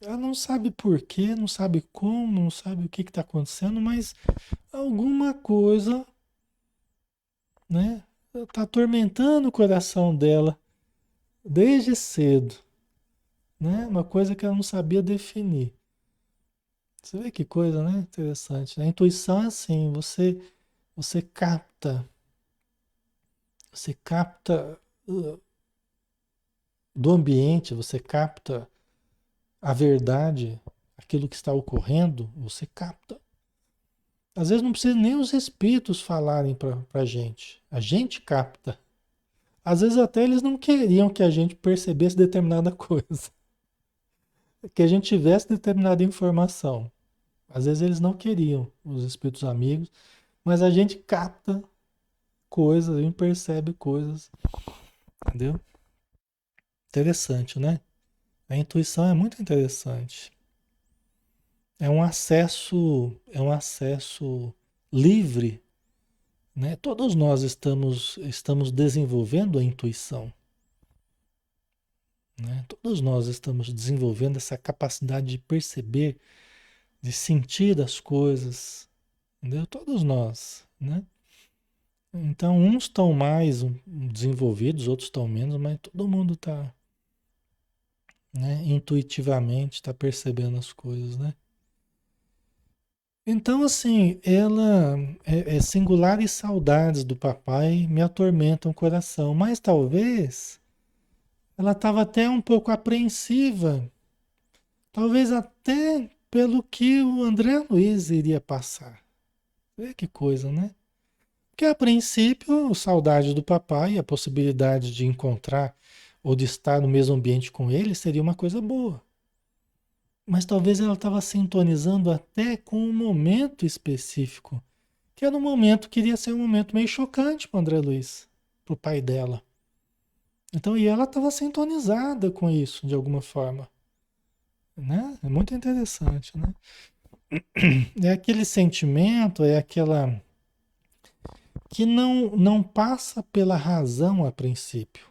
Ela não sabe por quê, não sabe como, não sabe o que está acontecendo, mas alguma coisa, né, está atormentando o coração dela desde cedo, né? Uma coisa que ela não sabia definir. Você vê que coisa, né? Interessante, né? A intuição é assim, você capta, você capta do ambiente, você capta a verdade, aquilo que está ocorrendo, você capta. Às vezes não precisa nem os espíritos falarem para a gente. A gente capta. Às vezes até eles não queriam que a gente percebesse determinada coisa, que a gente tivesse determinada informação. Às vezes eles não queriam, os espíritos amigos, mas a gente capta coisas, a gente percebe coisas, entendeu? Interessante, né? A intuição é muito interessante. É um acesso livre, né? Todos nós estamos desenvolvendo a intuição, né? Todos nós estamos desenvolvendo essa capacidade de perceber, de sentir as coisas, entendeu? Todos nós, né? Então, uns estão mais desenvolvidos, outros estão menos, mas todo mundo está, né, intuitivamente está percebendo as coisas, né? Então, assim, ela singulares saudades do papai me atormentam o coração, mas talvez ela estava até um pouco apreensiva, talvez até pelo que o André Luiz iria passar. Vê que coisa, né? Porque a princípio, saudade do papai, a possibilidade de encontrar ou de estar no mesmo ambiente com ele seria uma coisa boa. Mas talvez ela estava sintonizando até com um momento específico, que era um momento que iria ser um momento meio chocante para o André Luiz, para o pai dela. Então, e ela estava sintonizada com isso de alguma forma, né? É muito interessante, né? É aquele sentimento, é que não passa pela razão a princípio.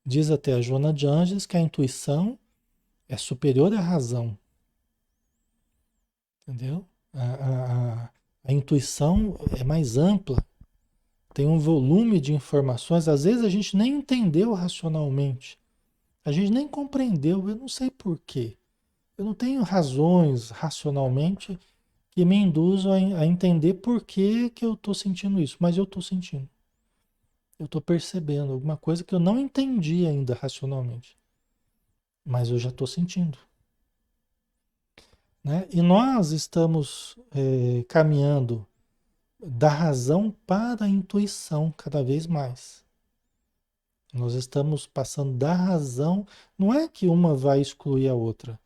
Diz até a Joana de Ângeles que a intuição é superior à razão, entendeu? A intuição é mais ampla, tem um volume de informações, às vezes a gente nem entendeu racionalmente, a gente nem compreendeu, eu não sei por quê. Eu não tenho razões racionalmente que me induzam a entender por que que eu estou sentindo isso, mas eu estou sentindo. Eu estou percebendo alguma coisa que eu não entendi ainda racionalmente, mas eu já estou sentindo, né? E nós estamos caminhando da razão para a intuição cada vez mais. Nós estamos passando da razão, não é que uma vai excluir a outra,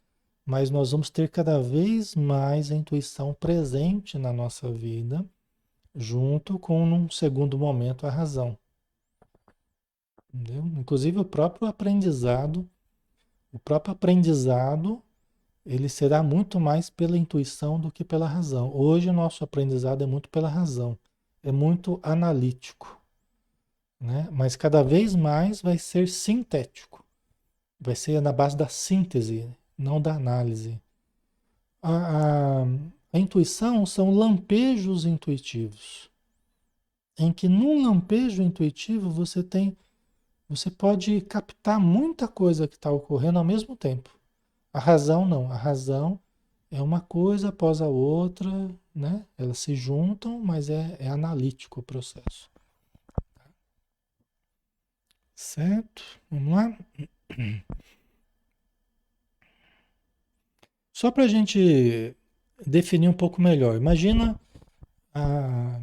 mas nós vamos ter cada vez mais a intuição presente na nossa vida, junto com, num segundo momento, a razão. Entendeu? Inclusive o próprio aprendizado, ele será muito mais pela intuição do que pela razão. Hoje o nosso aprendizado é muito pela razão, é muito analítico, né? Mas cada vez mais vai ser sintético, vai ser na base da síntese, não da análise. A, a, a intuição são lampejos intuitivos, em que num lampejo intuitivo você pode captar muita coisa que está ocorrendo ao mesmo tempo. A razão não. A razão é uma coisa após a outra, né? Elas se juntam, mas é analítico o processo. Certo? Vamos lá? Só para a gente definir um pouco melhor. A,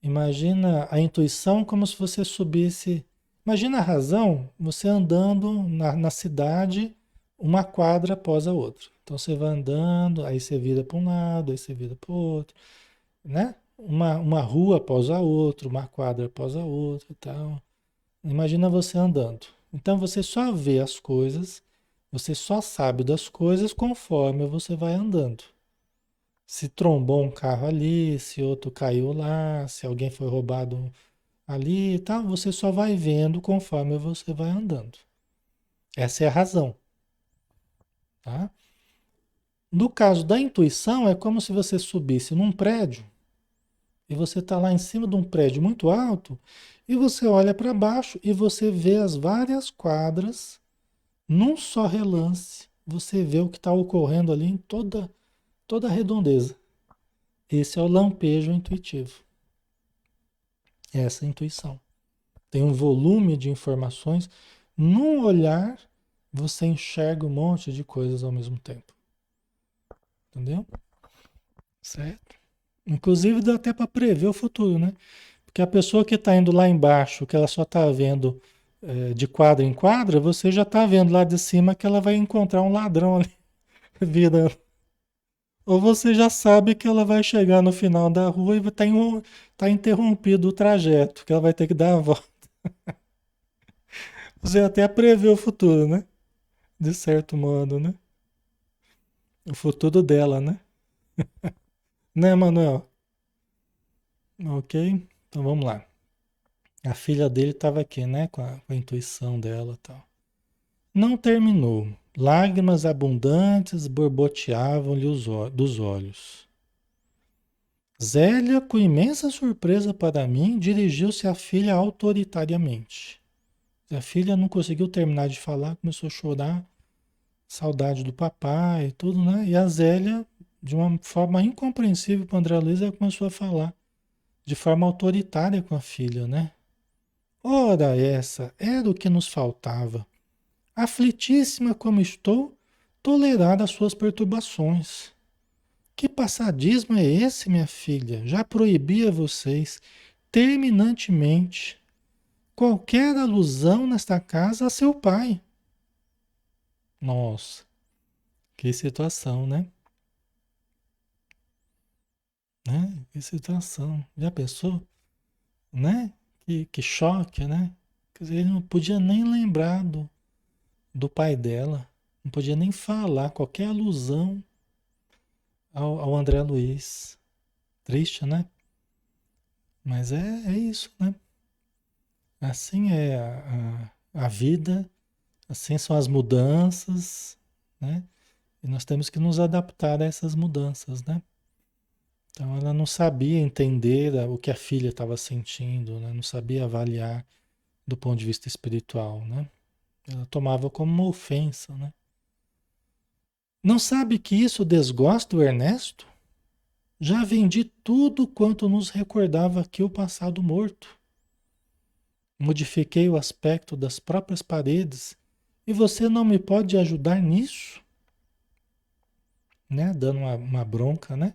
imagina a intuição como se você subisse. Imagina a razão, você andando na cidade, uma quadra após a outra. Então você vai andando, aí você vira para um lado, aí você vira para o outro, né? Uma rua após a outra, uma quadra após a outra e tal. Imagina você andando. Então você só vê as coisas, você só sabe das coisas conforme você vai andando. Se trombou um carro ali, se outro caiu lá, se alguém foi roubado ali e tal, você só vai vendo conforme você vai andando. Essa é a razão, tá? No caso da intuição, é como se você subisse num prédio e você está lá em cima de um prédio muito alto e você olha para baixo e você vê as várias quadras num só relance. Você vê o que está ocorrendo ali em toda a redondeza. Esse é o lampejo intuitivo. Essa é a intuição. Tem um volume de informações. Num olhar, você enxerga um monte de coisas ao mesmo tempo. Entendeu? Certo? Inclusive dá até para prever o futuro, né? Porque a pessoa que está indo lá embaixo, que ela só está vendo de quadra em quadra, você já está vendo lá de cima que ela vai encontrar um ladrão ali virando. Ou você já sabe que ela vai chegar no final da rua e tá interrompido o trajeto, que ela vai ter que dar a volta. Você até prevê o futuro, né? De certo modo, né? O futuro dela, né? Né, Manuel? Ok? Então vamos lá. A filha dele estava aqui, né? Com a intuição dela e tal. Não terminou. Lágrimas abundantes borboteavam-lhe dos olhos. Zélia, com imensa surpresa para mim, dirigiu-se à filha autoritariamente. A filha não conseguiu terminar de falar, começou a chorar, saudade do papai e tudo, né? E a Zélia, de uma forma incompreensível para André Luiz, ela começou a falar de forma autoritária com a filha, né? Ora, essa era o que nos faltava. Aflitíssima como estou, tolerar as suas perturbações. Que passadismo é esse, minha filha? Já proibi a vocês, terminantemente, qualquer alusão nesta casa a seu pai. Nossa, que situação, né? Né? Que situação. Já pensou? Né? Que choque, né? Quer dizer, ele não podia nem lembrar do pai dela. Não podia nem falar qualquer alusão ao André Luiz. Triste, né? Mas é isso, né? Assim é a vida, assim são as mudanças, né? E nós temos que nos adaptar a essas mudanças, né? Então ela não sabia entender o que a filha estava sentindo, né? Não sabia avaliar do ponto de vista espiritual, né? Ela tomava como uma ofensa, né? Não sabe que isso desgosta o Ernesto? Já vendi tudo quanto nos recordava aqui o passado morto. Modifiquei o aspecto das próprias paredes e você não me pode ajudar nisso? Né? Dando uma bronca, né?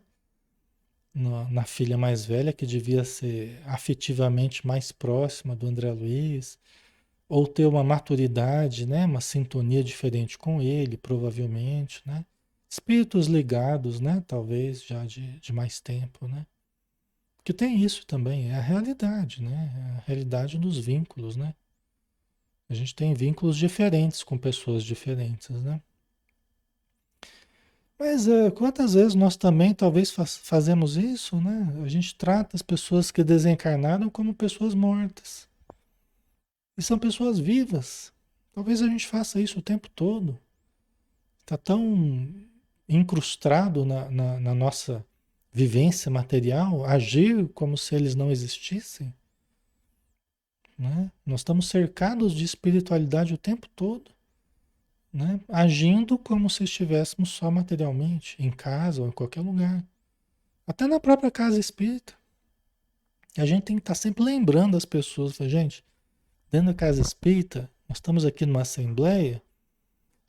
Na filha mais velha, que devia ser afetivamente mais próxima do André Luiz, ou ter uma maturidade, né? Uma sintonia diferente com ele, provavelmente, né? Espíritos ligados, né? Talvez já de mais tempo, né? Porque tem isso também, é a realidade, né? É a realidade dos vínculos, né? A gente tem vínculos diferentes com pessoas diferentes, né? Mas quantas vezes nós também talvez fazemos isso, né? A gente trata as pessoas que desencarnaram como pessoas mortas. E são pessoas vivas. Talvez a gente faça isso o tempo todo. Está tão incrustado na nossa vivência material, agir como se eles não existissem, né? Nós estamos cercados de espiritualidade o tempo todo, né? Agindo como se estivéssemos só materialmente, em casa ou em qualquer lugar. Até na própria casa espírita. A gente tem que estar sempre lembrando as pessoas, fala, gente, dentro da casa espírita, nós estamos aqui numa assembleia,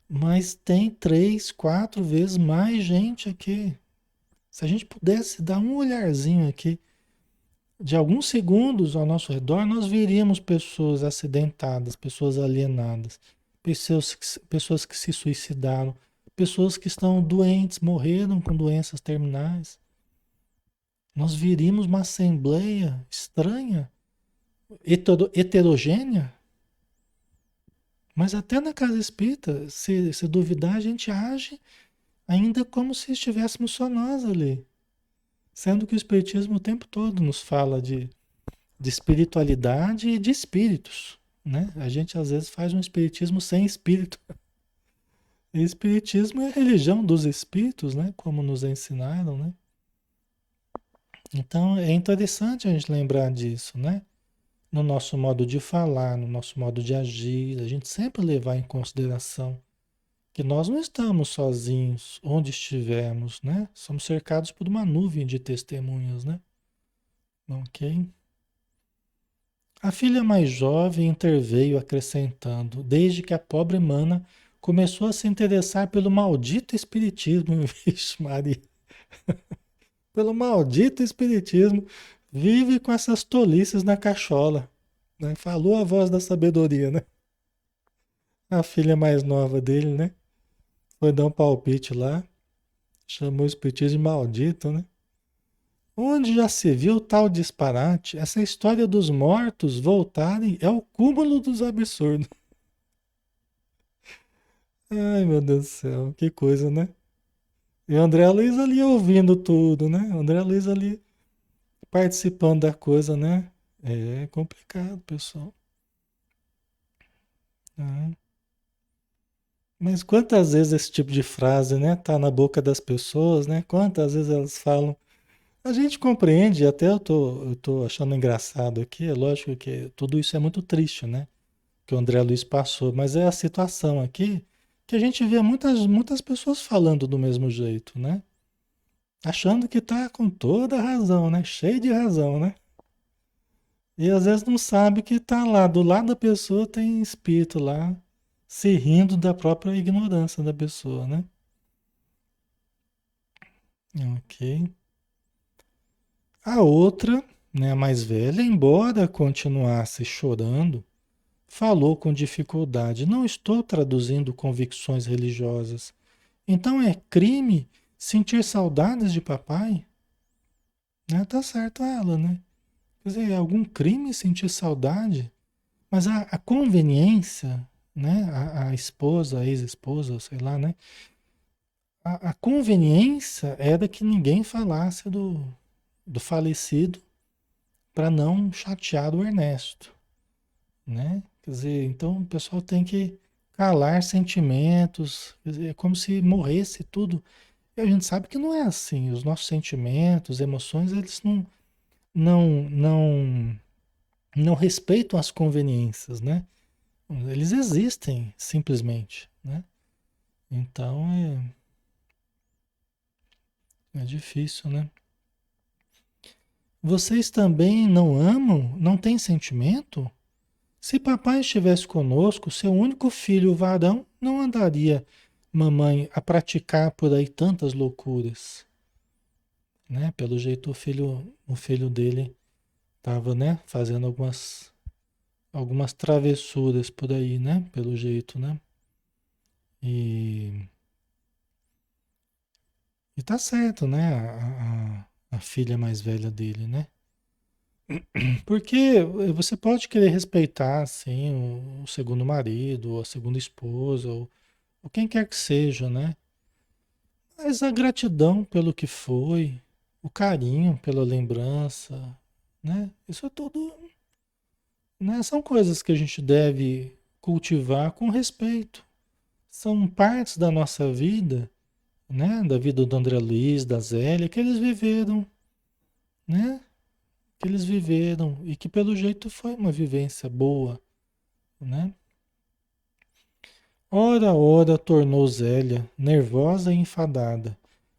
mas tem 3, 4 vezes mais gente aqui. Se a gente pudesse dar um olharzinho aqui, de alguns segundos ao nosso redor, nós veríamos pessoas acidentadas, pessoas alienadas, pessoas que se suicidaram, pessoas que estão doentes, morreram com doenças terminais. Nós veríamos uma assembleia estranha, heterogênea, mas até na casa espírita, se duvidar, a gente age ainda como se estivéssemos só nós ali. Sendo que o Espiritismo o tempo todo nos fala de espiritualidade e de espíritos, né? A gente às vezes faz um espiritismo sem espírito. E espiritismo é a religião dos espíritos, né? Como nos ensinaram, né? Então é interessante a gente lembrar disso, né? No nosso modo de falar, no nosso modo de agir, a gente sempre levar em consideração que nós não estamos sozinhos onde estivermos, né? Somos cercados por uma nuvem de testemunhas, né? Ok? A filha mais jovem interveio acrescentando, desde que a pobre mana começou a se interessar pelo maldito espiritismo, vixe Maria, pelo maldito espiritismo, vive com essas tolices na cachola, né? Falou a voz da sabedoria, né? A filha mais nova dele, né? Foi dar um palpite lá, chamou o espiritismo de maldito, né? Onde já se viu tal disparate? Essa história dos mortos voltarem é o cúmulo dos absurdos. Ai, meu Deus do céu, que coisa, né? E o André Luiz ali ouvindo tudo, né? O André Luiz ali participando da coisa, né? É complicado, pessoal. Né? Mas quantas vezes esse tipo de frase, né, tá na boca das pessoas, né? Quantas vezes elas falam. A gente compreende, até eu tô achando engraçado aqui, é lógico que tudo isso é muito triste, né? Que o André Luiz passou, mas é a situação aqui que a gente vê muitas pessoas falando do mesmo jeito, né? Achando que tá com toda a razão, né? Cheio de razão, né? E às vezes não sabe que tá lá, do lado da pessoa tem espírito lá, se rindo da própria ignorância da pessoa, né? Ok. A outra, né, a mais velha, embora continuasse chorando, falou com dificuldade: Não estou traduzindo convicções religiosas. Então é crime sentir saudades de papai? Né? Tá certo ela, né? Quer dizer, é algum crime sentir saudade? Mas a conveniência, né? A esposa, a ex-esposa, sei lá, né? A conveniência era que ninguém falasse do falecido para não chatear o Ernesto, né? Quer dizer, então o pessoal tem que calar sentimentos, quer dizer, é como se morresse tudo. E a gente sabe que não é assim. Os nossos sentimentos, emoções, eles não, não, não respeitam as conveniências, né? Eles existem simplesmente, né? Então é difícil, né? Vocês também não amam? Não têm sentimento? Se papai estivesse conosco, seu único filho varão não andaria, mamãe, a praticar por aí tantas loucuras, né? Pelo jeito o filho dele estava, né, fazendo algumas travessuras por aí, né? Pelo jeito, né? E, e tá certo, né? A filha mais velha dele, né? Porque você pode querer respeitar, assim, o segundo marido, ou a segunda esposa, ou quem quer que seja, né? Mas a gratidão pelo que foi, o carinho pela lembrança, né? Isso é tudo, né? São coisas que a gente deve cultivar com respeito. São partes da nossa vida, né? Da vida do André Luiz, da Zélia, que eles viveram, né? Que eles viveram e que pelo jeito foi uma vivência boa, né? Ora, ora, tornou Zélia, nervosa e enfadada.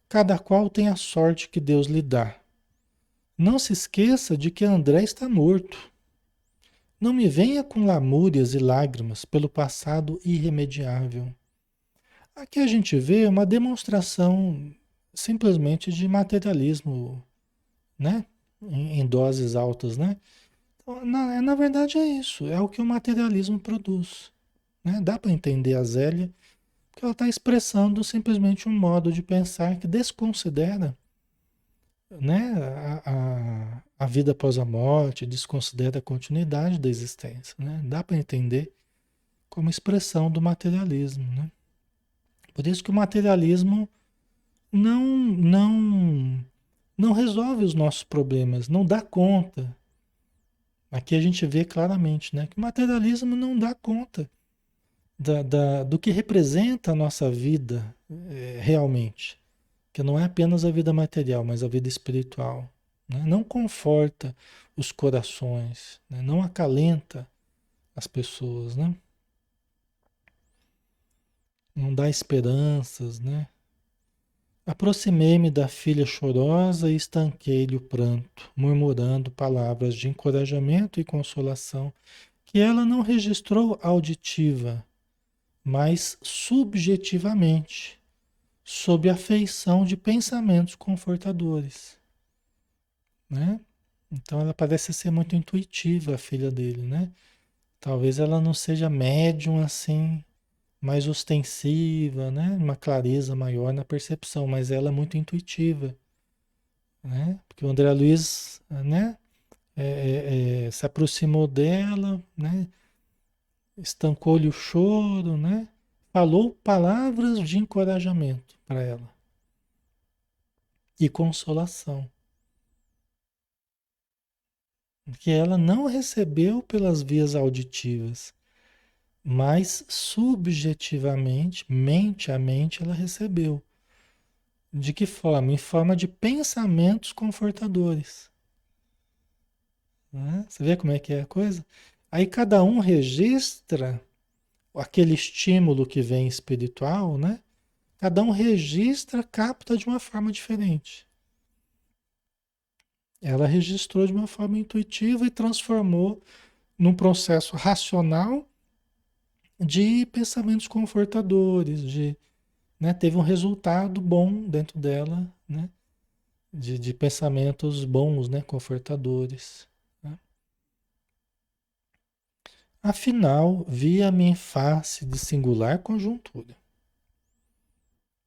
Cada qual tem a sorte que Deus lhe dá. Não se esqueça de que André está morto. Não me venha com lamúrias e lágrimas pelo passado irremediável. Aqui a gente vê uma demonstração simplesmente de materialismo, né? Em doses altas, né? Então, na verdade é isso, é o que o materialismo produz, né? Dá para entender a Zélia, porque ela está expressando simplesmente um modo de pensar que desconsidera, né, a vida após a morte, desconsidera a continuidade da existência, né? Dá para entender como expressão do materialismo, né? Por isso que o materialismo não resolve os nossos problemas, não dá conta. Aqui a gente vê claramente, né, que o materialismo não dá conta do que representa a nossa vida realmente, que não é apenas a vida material, mas a vida espiritual, né? Não conforta os corações, né? Não acalenta as pessoas, né? Não dá esperanças, né? Aproximei-me da filha chorosa e estanquei-lhe o pranto, murmurando palavras de encorajamento e consolação que ela não registrou auditiva, mas subjetivamente, sob a feição de pensamentos confortadores, né? Então ela parece ser muito intuitiva, a filha dele, né? Talvez ela não seja médium assim, mais ostensiva, né? Uma clareza maior na percepção, mas ela é muito intuitiva, né? Porque o André Luiz, né? Se aproximou dela, né? Estancou-lhe o choro, né? Falou palavras de encorajamento para ela e consolação, que ela não recebeu pelas vias auditivas, mas subjetivamente, mente a mente, ela recebeu. De que forma? Em forma de pensamentos confortadores, né? Você vê como é que é a coisa? Aí cada um registra aquele estímulo que vem espiritual, né? Cada um registra, capta de uma forma diferente. Ela registrou de uma forma intuitiva e transformou num processo racional de pensamentos confortadores, né, teve um resultado bom dentro dela, né, de pensamentos bons, né, confortadores. Né? Afinal, via-me em face de singular conjuntura.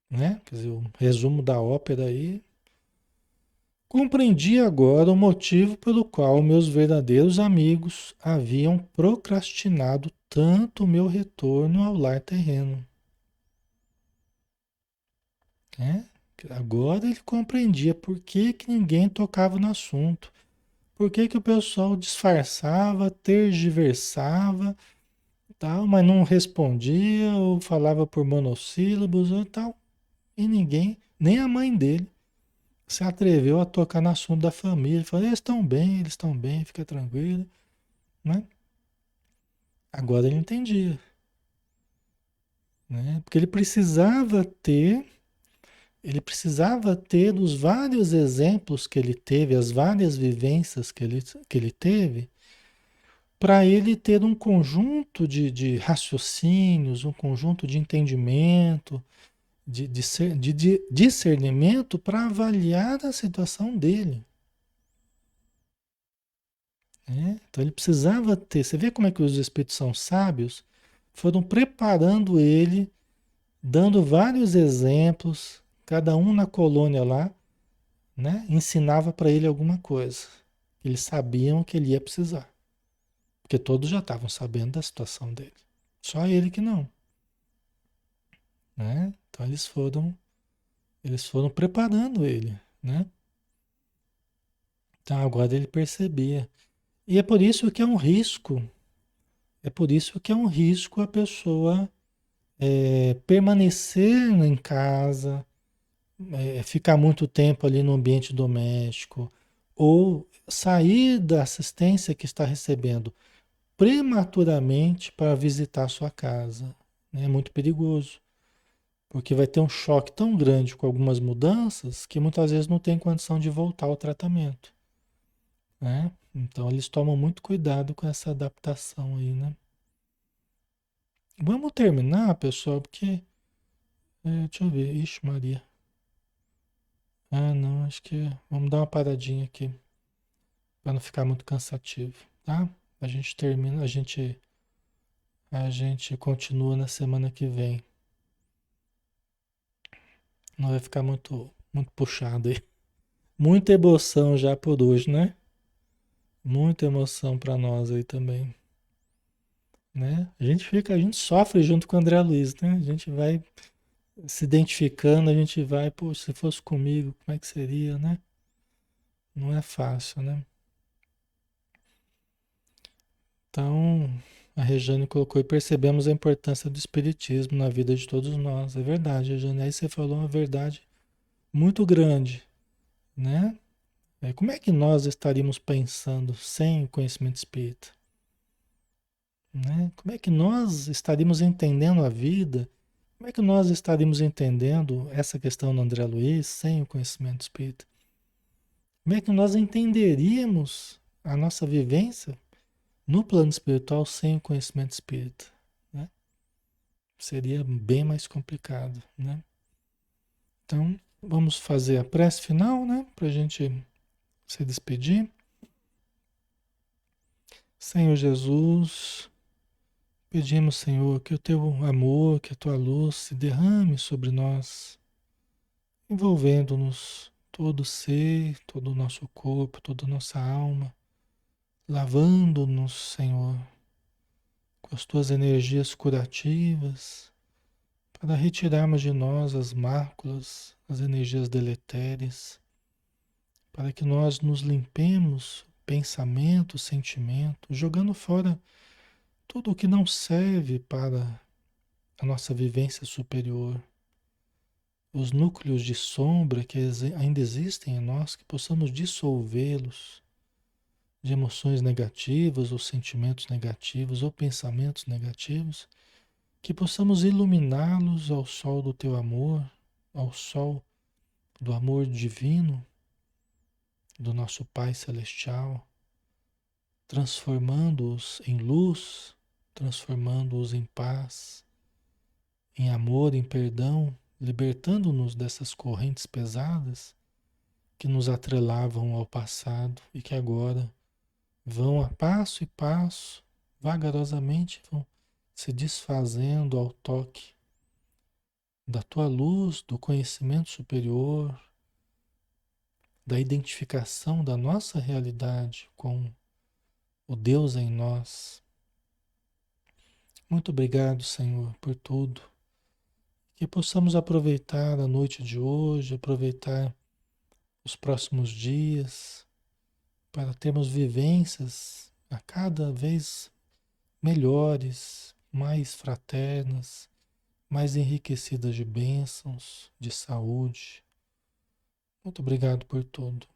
Né? Quer dizer, o resumo da ópera aí. Compreendi agora o motivo pelo qual meus verdadeiros amigos haviam procrastinado tanto o meu retorno ao lar terreno. Né? Agora ele compreendia por que, que ninguém tocava no assunto. Por que que o pessoal disfarçava, tergiversava, tal, mas não respondia ou falava por monossílabos ou tal, e ninguém, nem a mãe dele, se atreveu a tocar no assunto da família. Falou, eles estão bem, fica tranquilo, né? Agora ele entendia, né? Porque ele precisava ter os vários exemplos que ele teve, as várias vivências que ele teve, para ele ter um conjunto de raciocínios, um conjunto de entendimento, de discernimento para avaliar a situação dele, né? Então ele precisava ter. Você vê como é que os espíritos são sábios? Foram preparando ele, dando vários exemplos, cada um na colônia lá, né? Ensinava para ele alguma coisa. Eles sabiam que ele ia precisar, porque todos já estavam sabendo da situação dele. Só ele que não, né? Então eles foram preparando ele, né? Então agora ele percebia. E é por isso que é um risco. É por isso que é um risco a pessoa permanecer em casa, ficar muito tempo ali no ambiente doméstico, ou sair da assistência que está recebendo prematuramente para visitar a sua casa, né? É muito perigoso, porque vai ter um choque tão grande com algumas mudanças que muitas vezes não tem condição de voltar ao tratamento, né? Então eles tomam muito cuidado com essa adaptação aí, né? Vamos terminar, pessoal, porque. Deixa eu ver. Ixi, Maria. Ah, não, acho que. Vamos dar uma paradinha aqui, para não ficar muito cansativo, tá? A gente termina, a gente continua na semana que vem. Não vai ficar muito, muito puxado aí. Muita emoção já por hoje, né? Muita emoção para nós aí também, né? A gente sofre junto com o André Luiz, né? A gente vai se identificando, a gente vai, pô, se fosse comigo, como é que seria, né? Não é fácil, né? Então, a Rejane colocou e percebemos a importância do espiritismo na vida de todos nós. É verdade, Rejane. Aí você falou uma verdade muito grande, né? Como é que nós estaríamos pensando sem o conhecimento espírita, né? Como é que nós estaríamos entendendo a vida? Como é que nós estaríamos entendendo essa questão do André Luiz sem o conhecimento espírita? Como é que nós entenderíamos a nossa vivência no plano espiritual sem o conhecimento espírita, né? Seria bem mais complicado, né? Então, vamos fazer a prece final, né? Para a gente se despedir. Senhor Jesus, pedimos, Senhor, que o teu amor, que a tua luz se derrame sobre nós, envolvendo-nos todo o ser, todo o nosso corpo, toda a nossa alma, lavando-nos, Senhor, com as tuas energias curativas, para retirarmos de nós as máculas, as energias deletérias, para que nós nos limpemos pensamento, sentimento, jogando fora tudo o que não serve para a nossa vivência superior, os núcleos de sombra que ainda existem em nós, que possamos dissolvê-los de emoções negativas ou sentimentos negativos ou pensamentos negativos, que possamos iluminá-los ao sol do teu amor, ao sol do amor divino do nosso Pai Celestial, transformando-os em luz, transformando-os em paz, em amor, em perdão, libertando-nos dessas correntes pesadas que nos atrelavam ao passado e que agora vão a passo e passo, vagarosamente, vão se desfazendo ao toque da tua luz, do conhecimento superior, da identificação da nossa realidade com o Deus em nós. Muito obrigado, Senhor, por tudo. Que possamos aproveitar a noite de hoje, aproveitar os próximos dias, para termos vivências a cada vez melhores, mais fraternas, mais enriquecidas de bênçãos, de saúde. Muito obrigado por tudo.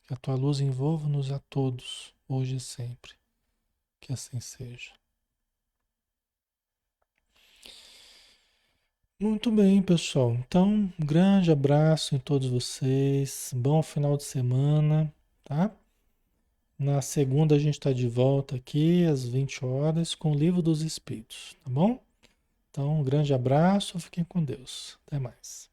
Que a tua luz envolva-nos a todos, hoje e sempre. Que assim seja. Muito bem, pessoal. Então, um grande abraço em todos vocês. Bom final de semana, tá? Na segunda a gente está de volta aqui às 20 horas com o Livro dos Espíritos, tá bom? Então, um grande abraço, fiquem com Deus. Até mais.